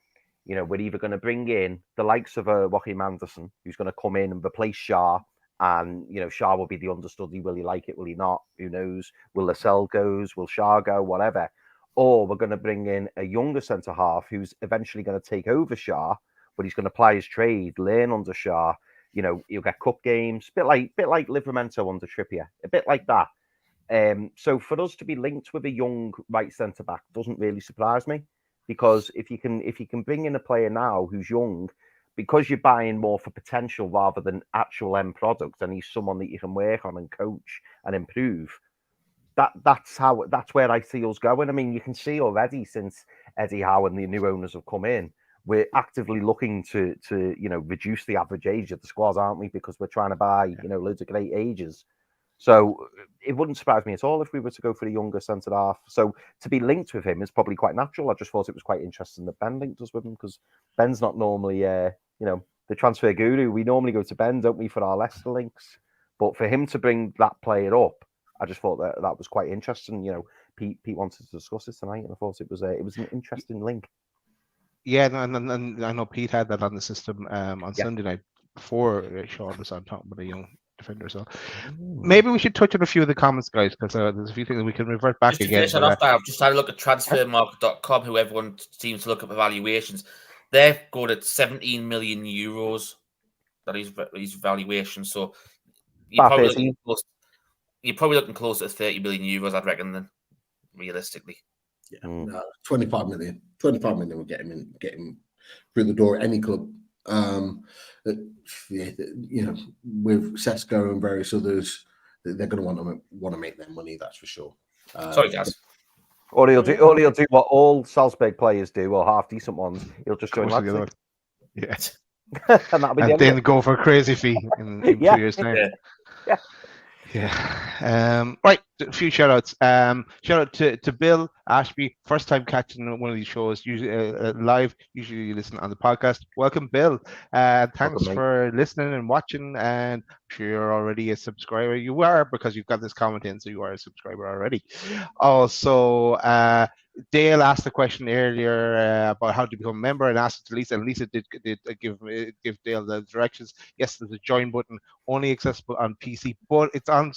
You know, we're either going to bring in the likes of a Joachim Anderson, who's going to come in and replace Shah, and you know, Shah will be the understudy. Will he like it? Will he not? Who knows? Will Lascelles goes? Will Shah go? Whatever. Or we're going to bring in a younger centre half who's eventually going to take over Shah, but he's going to apply his trade, learn under Shah. You know, he'll get cup games, bit like Livramento under Trippier, a bit like that. So for us to be linked with a young right centre back doesn't really surprise me, because if you can bring in a player now who's young, because you're buying more for potential rather than actual end product, and he's someone that you can work on and coach and improve. That's where I see us going. I mean, you can see already since Eddie Howe and the new owners have come in, we're actively looking to reduce the average age of the squad, aren't we? Because we're trying to buy loads of great ages. So it wouldn't surprise me at all if we were to go for the younger centre half. So to be linked with him is probably quite natural. I just thought it was quite interesting that Ben linked us with him, because Ben's not normally the transfer guru. We normally go to Ben, don't we, for our Leicester links? But for him to bring that player up, I just thought that was quite interesting. You know, Pete wanted to discuss this tonight, and I thought it was an interesting link. Yeah, and I know Pete had that on the system on Sunday night before Sean was on talking about a young defender. So maybe we should touch on a few of the comments, guys, because there's a few things we can revert back just to again. Finish off there, I've just had a look at transfermarket.com, who everyone seems to look at evaluations. They're going at 17 million euros. That is his valuation. So you're probably looking close to 30 million euros, I'd reckon, then, realistically. Yeah, 25 million. 25 million will get him through the door at any club. With Sesko and various others, they're going to want to make their money. That's for sure. Sorry, guys. Or he'll do what all Salzburg players do, or half decent ones. He'll just join Leipzig. Yes. and then go for a crazy fee in 2 years' time. Yeah. Right, a few shout outs. Shout out to Bill Ashby, first time catching one of these shows, usually live. Usually you listen on the podcast. Welcome, Bill. Thanks for listening and watching, and I'm sure you're already a subscriber. You are, because you've got this comment in, so you are a subscriber already. Also, Dale asked the question earlier about how to become a member, and asked it to Lisa, and Lisa did give Dale the directions. Yes, there's a join button, only accessible on PC, but it's on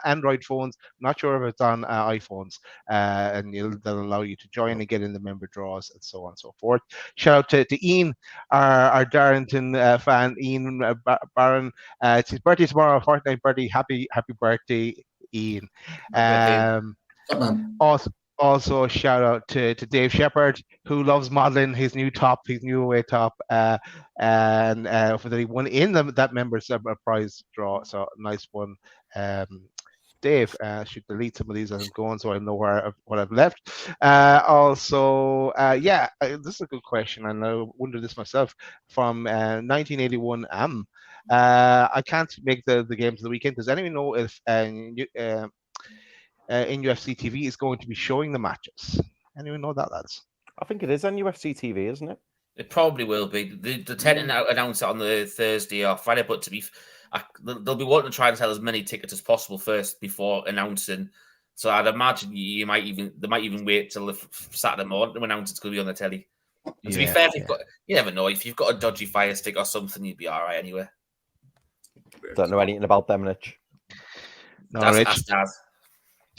Android phones. Not sure if it's on iPhones, and they'll allow you to join and get in the member draws and so on and so forth. Shout out to Ian, our Darrington fan, Ian Barron. It's his birthday tomorrow, fortnight birthday. Happy birthday, Ian. Also, shout out to Dave Shepherd, who loves modeling his new away top, and for that he won in that members prize draw. So nice one, Dave. Should delete some of these as I'm going, so I know what I've left. This is a good question, and I wonder this myself. From 1981 I can't make the games of the weekend. Does anyone know if NUFC TV is going to be showing the matches? Anyone know that, lads? I think it is NUFC TV, isn't it? It probably will be. They tend to announce it on the Thursday or Friday, but they'll be wanting to try and sell as many tickets as possible first before announcing. So I'd imagine they might even wait till the Saturday morning to announce it's going to be on the telly. And to be fair, you never know. If you've got a dodgy Fire Stick or something, you'd be all right anyway. Don't know anything about them, Rich. No, that's Rich. That's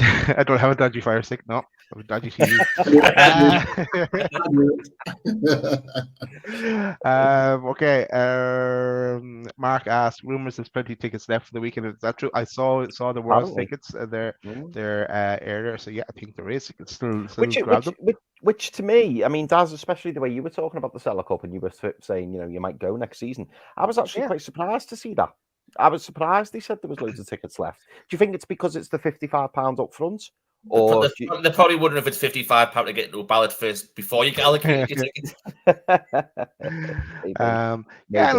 I don't have a dodgy Fire Stick. No, I have a dodgy TV. Okay. Mark asked, rumors there's plenty of tickets left for the weekend. Is that true? I saw the World's tickets there earlier. So yeah, I think there is. You can still grab them. Which to me, I mean, Daz, especially the way you were talking about the Seller Cup and you were saying, you might go next season. I was actually quite surprised to see that. I was surprised they said there was loads of tickets left. Do you think it's because it's the £55 up front? Or they probably wouldn't if it's £55 to get into a ballot first before you get allocated your tickets. I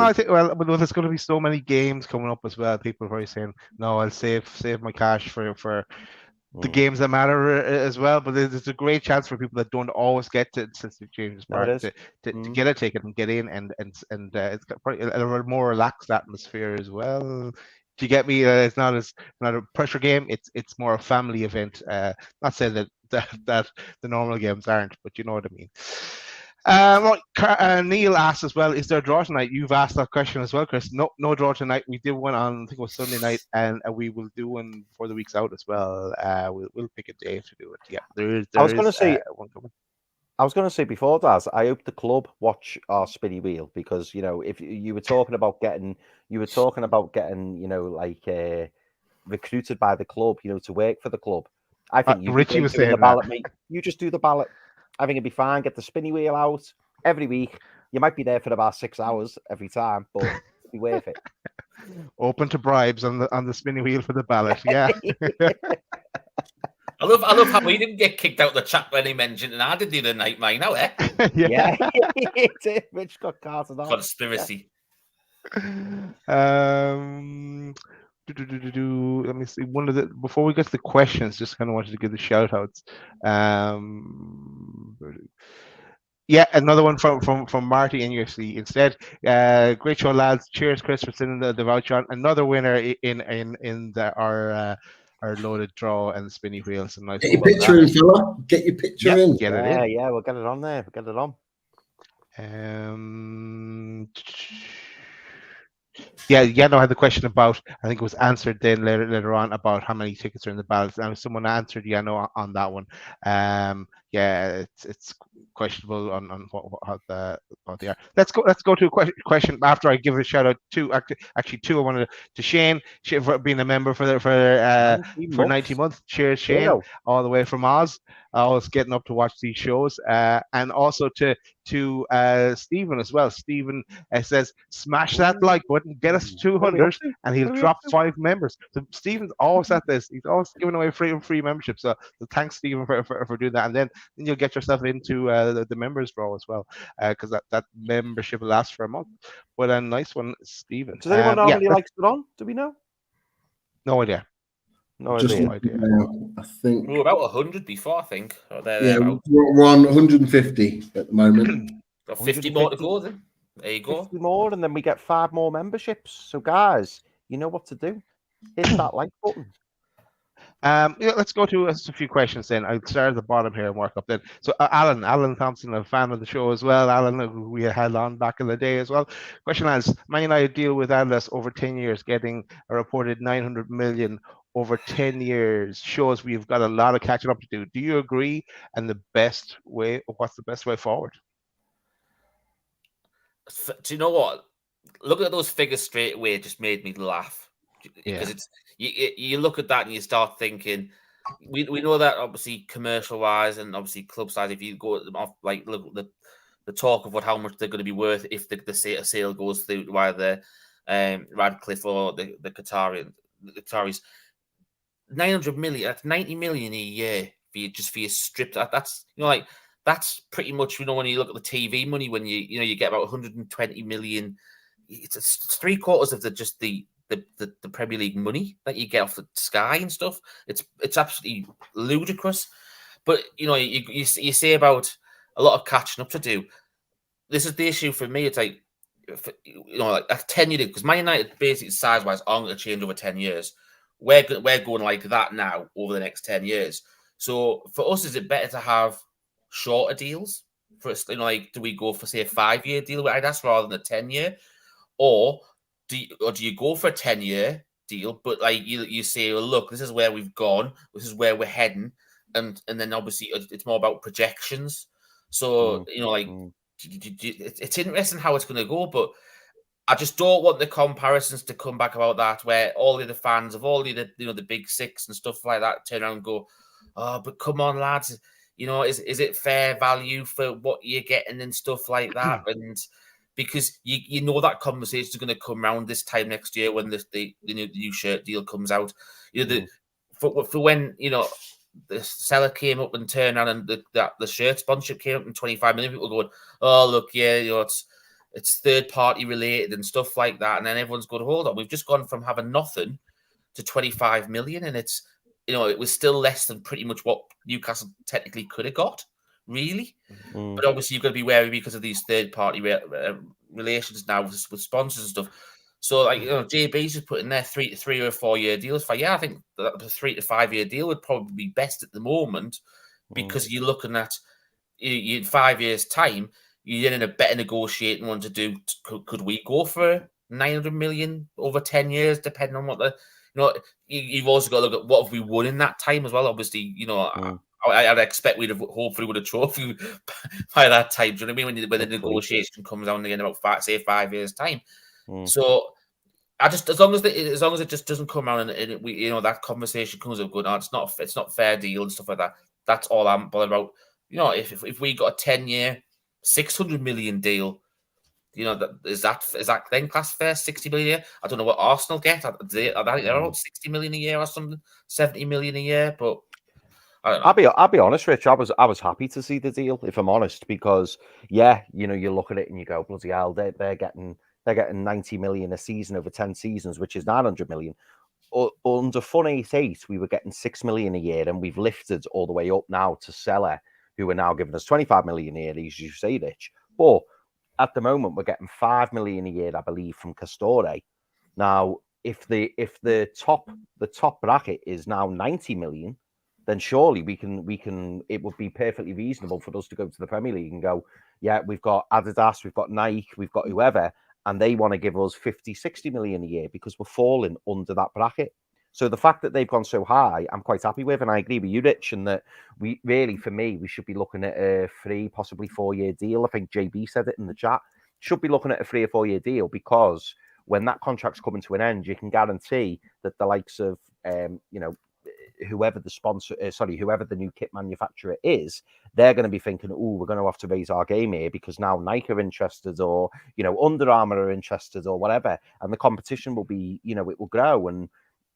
think there's going to be so many games coming up as well. People are probably saying, "No, I'll save my cash for the games that matter as well." But there's a great chance for people that don't always get to James Park to get a ticket and get in, and it's got probably a more relaxed atmosphere as well. Do you get me? It's not a pressure game. It's more a family event. Not saying that the normal games aren't, but you know what I mean. Neil asked as well, is there a draw tonight? You've asked that question as well, Chris. No draw tonight. We did one on, I think it was Sunday night, and we will do one for the week's out as well. We'll pick a day to do it. Yeah, there is one coming. I was going to say before, Daz, I hope the club watch our spinny wheel, because if you were talking about getting, recruited by the club, to work for the club. I think Richie was saying the ballot, mate. You just do the ballot. I think it'd be fine. Get the spinny wheel out every week. You might be there for about 6 hours every time, but it'd be worth it. Open to bribes on the spinning wheel for the ballot. Yeah. I love how he didn't get kicked out of the chat when he mentioned, and I did the other night, mate. Now, yeah. Rich got carted off. Conspiracy. Let me see. Before we get to the questions, just kind of wanted to give the shout outs. Yeah, another one from Marty in UFC instead. Great show, lads. Cheers, Chris, for sending the voucher on. Another winner in our loaded draw and spinny wheel. So nice. Get your picture in, fella. Get your picture in. Get it in. Yeah, we'll get it on there. We'll get it on. No, I had the question about, I think it was answered then later on, about how many tickets are in the ballot. And someone answered, on that one. It's questionable on how they are. Let's go to a question after I give a shout out to actually two. I wanted to Shane for being a member for 90 months. Cheers, Shane, all the way from Oz. Always getting up to watch these shows, and also to Stephen as well. Stephen says, smash that like button, get us 200, and he'll drop 5 members. So Stephen's always at this. He's always giving away free membership. So thanks, Stephen, for doing that. And then you'll get yourself into the members draw as well, because that membership will last for a month. But a nice one, Stephen. Does anyone know how many likes it on? Do we know? No idea. No idea. I think we were about 100 before. I think. We're on 150 at the moment. Got 50 more to go. Then there you go. 50 more, and then we get 5 more memberships. So, guys, you know what to do. Hit that like button. Let's go to a few questions then. I'll start at the bottom here and work up then. So Alan Thompson, a fan of the show as well. Alan, we had on back in the day as well. Question is, Man United deal with Atlas over 10 years, getting a reported 900 million over 10 years. Shows we've got a lot of catching up to do. Do you agree? And what's the best way forward? Do you know what? Looking at those figures straight away just made me laugh. Because it's you look at that and you start thinking, we know that obviously commercial wise and obviously club size, if you go off like look at the talk of how much they're going to be worth if the sale goes through to either Radcliffe or the Qataris, 900 million, that's 90 million a year for your strip. That's that's pretty much when you look at the TV money, when you get about 120 million, it's 3/4 of the Premier League money that you get off the Sky and stuff. It's absolutely ludicrous. But you say about a lot of catching up to do. This is the issue for me. It's like like a 10-year deal, because Man United basically size wise aren't going to change over 10 years. We're going like that now over the next 10 years. So for us, is it better to have shorter deals? For us, do we go for say a 5-year deal with Adidas rather than a 10-year, or do you go for a 10-year deal? But you say, well, look, this is where we've gone, this is where we're heading, and then obviously it's more about projections. So it's interesting how it's going to go, but I just don't want the comparisons to come back about that, where all the other fans of all the the big six and stuff like that turn around and go, oh, but come on, lads, is it fair value for what you're getting and stuff like that? And because that conversation is going to come around this time next year when the new shirt deal comes out. For when the seller came up and turned on, and the shirt sponsorship came up in 25 million, people going, oh look, it's third party related and stuff like that, and then everyone's going, hold on, we've just gone from having nothing to 25 million, and it's it was still less than pretty much what Newcastle technically could have got, really. But obviously you've got to be wary because of these third party relations now with sponsors and stuff. So JB's just putting their 3 or 4 year deals for. I think that the 3 to 5 year deal would probably be best at the moment, because you're looking at in 5 years' time, you're in a better negotiating one to do. Could we go for 900 million over 10 years, depending on what the, you've also got to look at what have we won in that time as well. Obviously, I'd expect we'd have hopefully won a trophy by that time. Do you know what I mean? When the negotiation comes down in about 5 years' time. So I just as long as it just doesn't come around and we that conversation comes up good. It's not fair deal and stuff like that. That's all I'm bothered about. If we got a 10-year, 600 million deal, is that then class fair? 60 million a year? I don't know what Arsenal get. I think they're about 60 million a year or something, 70 million a year. But I don't know. I'll be honest, Rich. I was happy to see the deal, if I'm honest, because you look at it and you go, bloody hell, they're getting 90 million a season over 10 seasons, which is 900 million. Under Fun 88, we were getting 6 million a year, and we've lifted all the way up now to Seller, who are now giving us 25 million a year, as you say, Rich. But at the moment, we're getting 5 million a year, I believe, from Castore. Now, if the top bracket is now 90 million, then surely we can. It would be perfectly reasonable for us to go to the Premier League and go, yeah, we've got Adidas, we've got Nike, we've got whoever, and they want to give us 50, 60 million a year because we're falling under that bracket. So the fact that they've gone so high, I'm quite happy with, and I agree with you, Rich, and that we should be looking at a 3, possibly 4-year deal. I think JB said it in the chat. Should be looking at a 3 or 4-year deal because when that contract's coming to an end, you can guarantee that the likes of whoever the sponsor, whoever the new kit manufacturer is, they're going to be thinking, oh, we're going to have to raise our game here because now Nike are interested, or Under Armour are interested, or whatever, and the competition will be, it will grow, and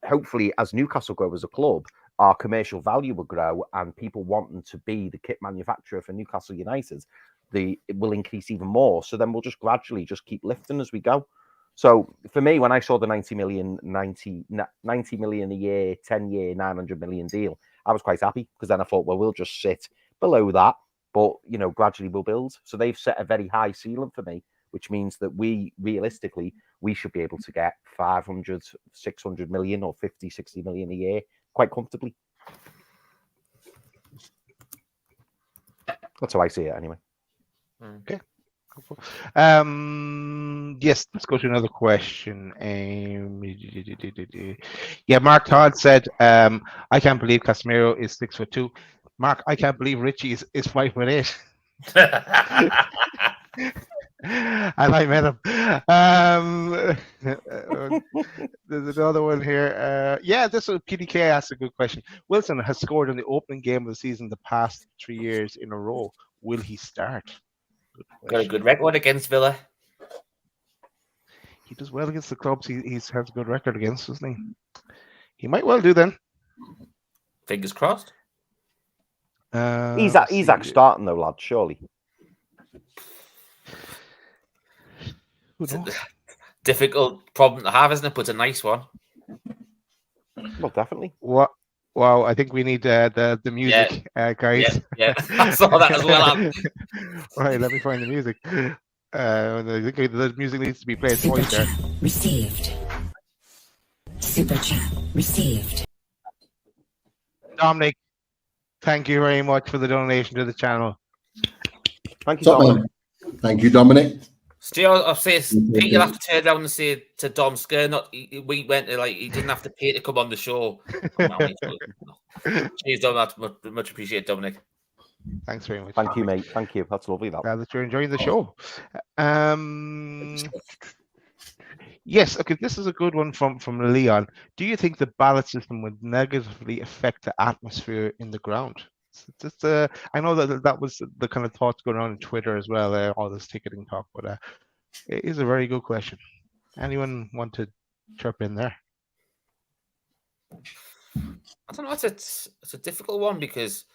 hopefully, as Newcastle grow as a club, our commercial value will grow, and people wanting to be the kit manufacturer for Newcastle United, it will increase even more. So then we'll just gradually just keep lifting as we go. So for me, when I saw the 90 million a year, 10-year, 900 million deal, I was quite happy because then I thought, well, we'll just sit below that, but gradually we'll build. So they've set a very high ceiling for me, which means that we should be able to get 500, 600 million or 50, 60 million a year quite comfortably. That's how I see it anyway. Okay. Yes, let's go to another question. Mark Todd said, I can't believe Casemiro is 6'2". Mark, I can't believe Richie is 5'8". And I met him. There's another one here. This one, PDK asked a good question. Wilson has scored in the opening game of the season the past 3 years in a row. Will he start? Got a good record against Villa. He does well against the clubs he has a good record against, doesn't he? He might well do then. Fingers crossed. Isaac starting though, lad, surely. It's a difficult problem to have, isn't it? But it's a nice one. Well, definitely. What? Wow, I think we need the music, guys. Yeah, I saw that as well. Right, let me find the music. The music needs to be played twice there. Received. Super chat received. Dominic, thank you very much for the donation to the channel. Thank you, Dominic. Thank you, Dominic. Still, I'll say, Pete, you'll have to turn down and say to Dom Scurr, we went to, he didn't have to pay to come on the show. Cheers, Dom. That's much appreciated, Dominic. Thanks very much. Thank you, mate. Thank you. That's lovely. Glad that you're enjoying the show. Yes, okay, this is a good one from Leon. Do you think the ballot system would negatively affect the atmosphere in the ground? I know that was the kind of thoughts going on Twitter as well, all this ticketing talk, but it is a very good question. Anyone want to chirp in there? I don't know. It's a difficult one because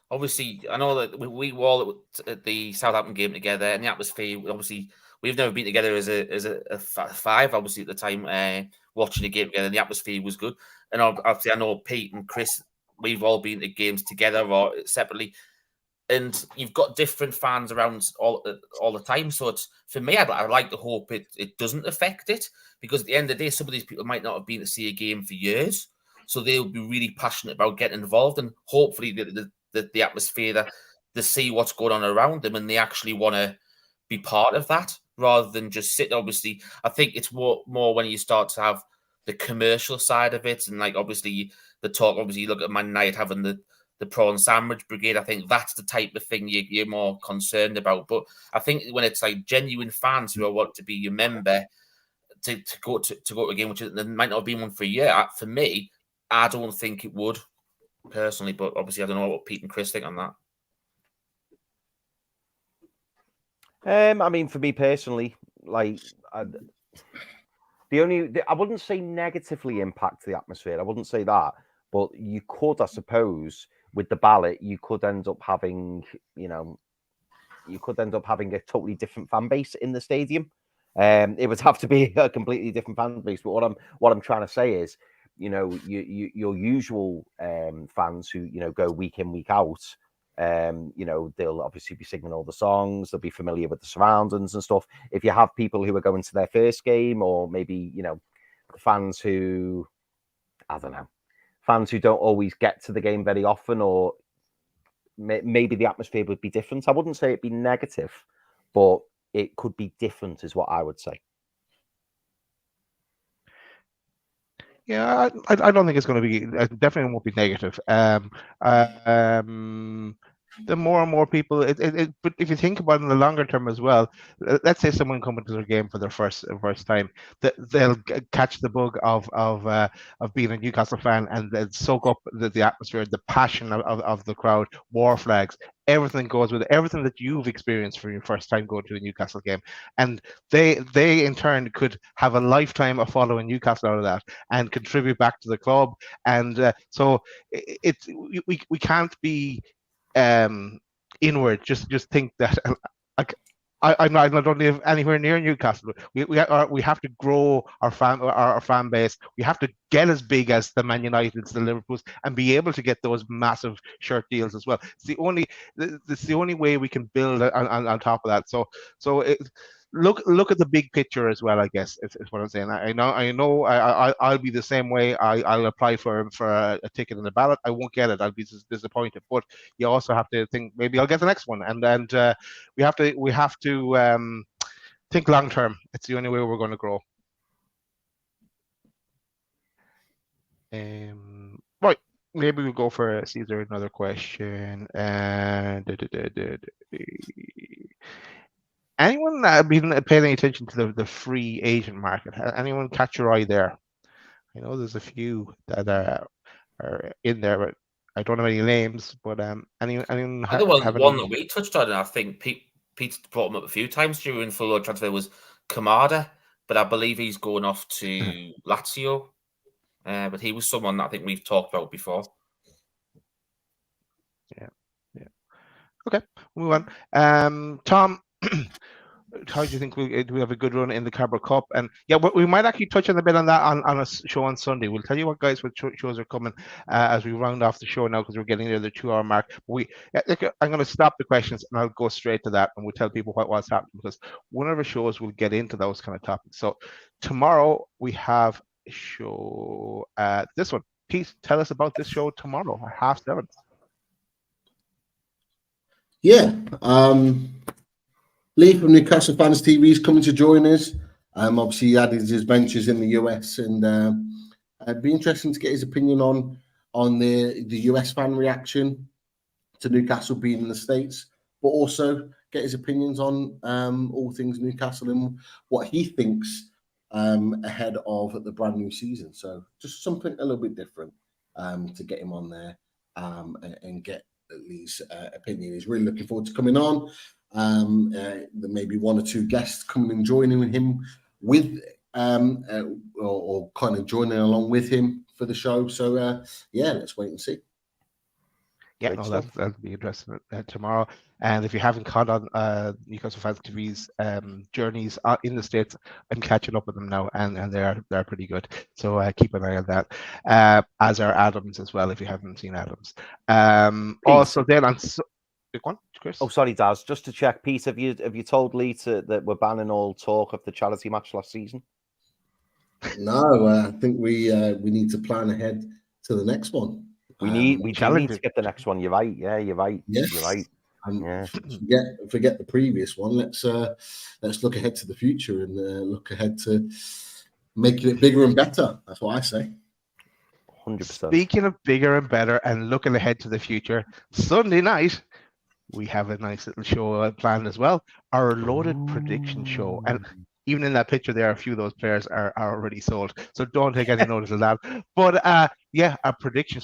obviously I know that we were all at the Southampton game together, and the atmosphere. Obviously, we've never been together as a five. Obviously, at the time, watching the game together, and the atmosphere was good. And obviously, I know Pete and Chris. We've all been to games together or separately, and you've got different fans around all the time. So it's for me, I'd like to hope it doesn't affect it, because at the end of the day, some of these people might not have been to see a game for years, so they'll be really passionate about getting involved, and hopefully the atmosphere that they see what's going on around them, and they actually want to be part of that rather than just sit. Obviously, I think it's more when you start to have the commercial side of it, and like obviously the talk. Obviously, you look at Man United having the prawn sandwich brigade. I think that's the type of thing you're more concerned about. But I think when it's like genuine fans who want to be your member to go to a game, which there might not have been one for a year. For me, I don't think it would personally, but obviously I don't know what Pete and Chris think on that. I mean, for me personally, like I wouldn't say negatively impact the atmosphere. I wouldn't say that, but you could, I suppose, with the ballot, you could end up having, a totally different fan base in the stadium. It would have to be a completely different fan base. But what I'm trying to say is, your usual fans who go week in, week out. They'll obviously be singing all the songs. They'll be familiar with the surroundings and stuff. If you have people who are going to their first game, or maybe fans who, I don't know, fans who don't always get to the game very often, or maybe the atmosphere would be different. I wouldn't say it'd be negative, but it could be different, is what I would say. Yeah, I don't think it's going to be. Definitely won't be negative. The more and more people, but if you think about it in the longer term as well, let's say someone coming to their game for their first time, they'll catch the bug of being a Newcastle fan, and they'll soak up the atmosphere, the passion of the crowd, war flags, everything goes with it, everything that you've experienced for your first time going to a Newcastle game, and they in turn could have a lifetime of following Newcastle out of that and contribute back to the club, and so we can't be inward. Just think that I don't live anywhere near Newcastle. We have to grow our fan base. We have to get as big as the Man Uniteds, the Liverpools, and be able to get those massive shirt deals as well. It's the only way we can build on top of that. So look at the big picture as well, I guess, is what I'm saying. I know I'll be the same way. I'll apply for a ticket in the ballot. I won't get it. I'll be disappointed. But you also have to think, maybe I'll get the next one. And we have to think long term. It's the only way we're going to grow. Right. Maybe we'll go for Caesar, another question. Anyone been paying any attention to the free agent market? Anyone catch your eye there? I know there's a few that are in there, but I don't know any names. But anyone the one that we touched on, and I think Pete's brought him up a few times during full transfer, was Kamada, but I believe he's going off to Lazio. But he was someone that I think we've talked about before. Yeah. Okay, move on. Tom. How do you think we have a good run in the Carabao Cup? And yeah, we might actually touch on a bit on that on a show on Sunday. We'll tell you what, guys, what shows are coming as we round off the show now, because we're getting near the 2 hour mark. But I'm going to stop the questions and I'll go straight to that, and we'll tell people what's happening, because one of the shows will get into those kind of topics. So tomorrow we have a show. This one, Pete, tell us about this show tomorrow at 7:30. Yeah. Lee from Newcastle Fans TV is coming to join us. Obviously, he had his ventures in the US, and it'd be interesting to get his opinion on the US fan reaction to Newcastle being in the States, but also get his opinions on all things Newcastle and what he thinks ahead of the brand new season. So just something a little bit different to get him on there and get Lee's opinion. He's really looking forward to coming on. There may be 1 or 2 guests coming and joining him with or kind of joining along with him for the show. So yeah, let's wait and see. Yeah, no, that'll be interesting tomorrow. And if you haven't caught on Newcastle Fans TV's journeys in the States, I'm catching up with them now, and they're pretty good. So keep an eye on that. As are Adams as well, if you haven't seen Adams. Also, then on big one, Chris. Oh, sorry, Daz. Just to check, Pete, have you told Lee that we're banning all talk of the charity match last season? No, I think we need to plan ahead to the next one. We do need to get the next one. You're right. Yeah, you're right. Yes. You're right. And forget the previous one. Let's look ahead to the future and look ahead to making it bigger and better. That's what I say. 100%. Speaking of bigger and better and looking ahead to the future, Sunday night we have a nice little show planned as well. Our loaded prediction show, and even in that picture there, a few of those players are already sold. So don't take any notice of that. But yeah, a prediction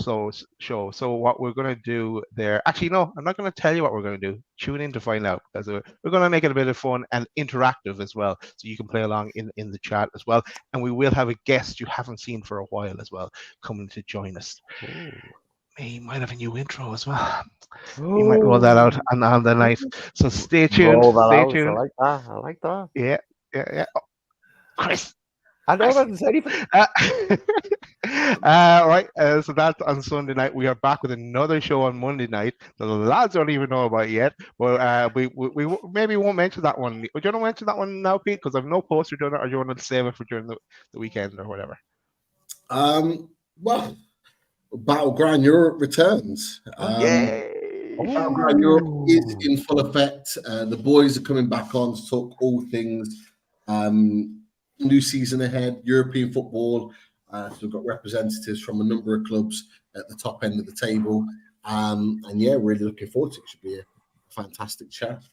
show. So what we're going to do there, actually, no, I'm not going to tell you what we're going to do. Tune in to find out, because we're going to make it a bit of fun and interactive as well. So you can play along in the chat as well. And we will have a guest you haven't seen for a while as well coming to join us. Ooh. He might have a new intro as well. We might roll that out on the night. So stay tuned. Stay tuned. I like that. Yeah. Oh, Chris. I know I didn't say anything. Right. So that's on Sunday night. We are back with another show on Monday night. The lads don't even know about it yet. But we maybe won't mention that one. Do you want to mention that one now, Pete? Because I've no poster doing it, or do you want to save it for during the weekend or whatever? Well, Battleground Europe returns. Battleground Europe is in full effect. The boys are coming back on to talk all things new season ahead, European football. So we've got representatives from a number of clubs at the top end of the table. And yeah, really looking forward to it. It should be a fantastic chat.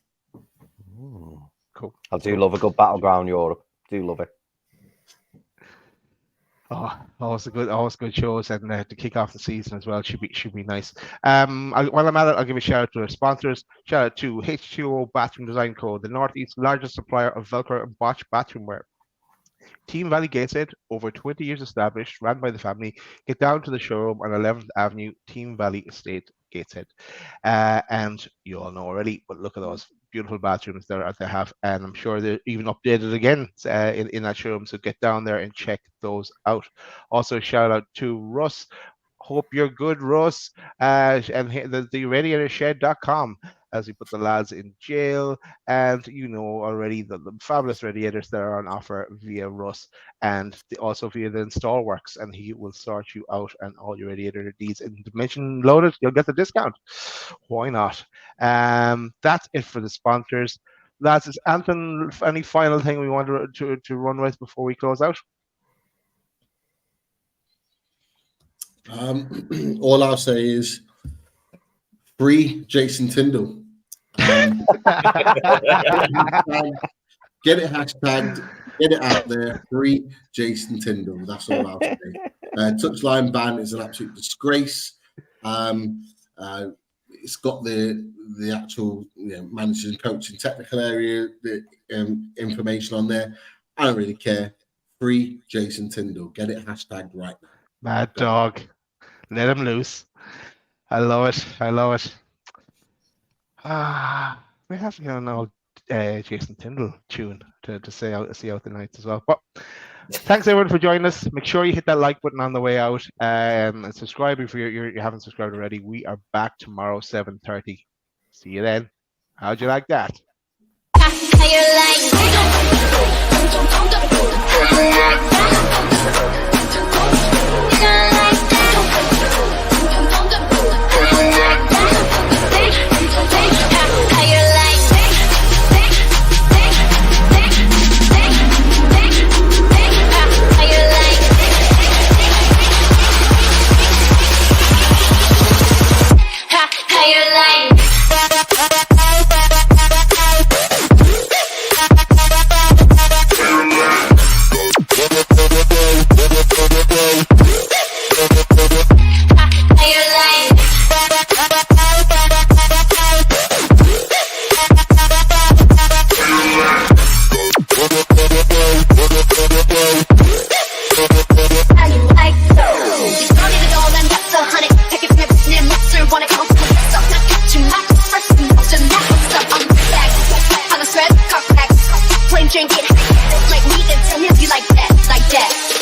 Ooh, cool. I do love a good Battleground Europe. Do love it. Oh, always good shows, and to kick off the season as well should be nice. While I'm at it, I'll give a shout out to our sponsors. Shout out to H2O Bathroom Design Co., the Northeast's largest supplier of Velcro and Bosch bathroom wear. Team Valley Gateshead, over 20 years established, ran by the family. Get down to the showroom on 11th Avenue, Team Valley Estate, Gateshead. And you all know already, but look at those beautiful bathrooms that they have, and I'm sure they're even updated again in that showroom, so get down there and check those out. Also, shout out to Russ. Hope you're good, Russ, and the radiatorshed.com, as we put the lads in jail, and you know already the fabulous radiators that are on offer via Russ, and also via the Install Works, and he will sort you out and all your radiator needs. And dimension loaded, you'll get the discount. Why not? That's it for the sponsors. Lads, is Anton any final thing we want to run with before we close out? All I'll say is free Jason Tyndall. Get it hashtagged, get it out there. Free Jason Tyndall. That's all I'll say. Touchline ban is an absolute disgrace. It's got the actual managers and coaching technical area, the information on there. I don't really care. Free Jason Tyndall. Get it hashtagged right now. Mad dog. Let him loose. I love it. We have an old Jason Tyndall tune to see out the nights as well. But thanks everyone for joining us. Make sure you hit that like button on the way out, and subscribe if you haven't subscribed already. We are back tomorrow 7:30. See you then. How'd you like that? Drink it, like we did, tell me if you like that, like that.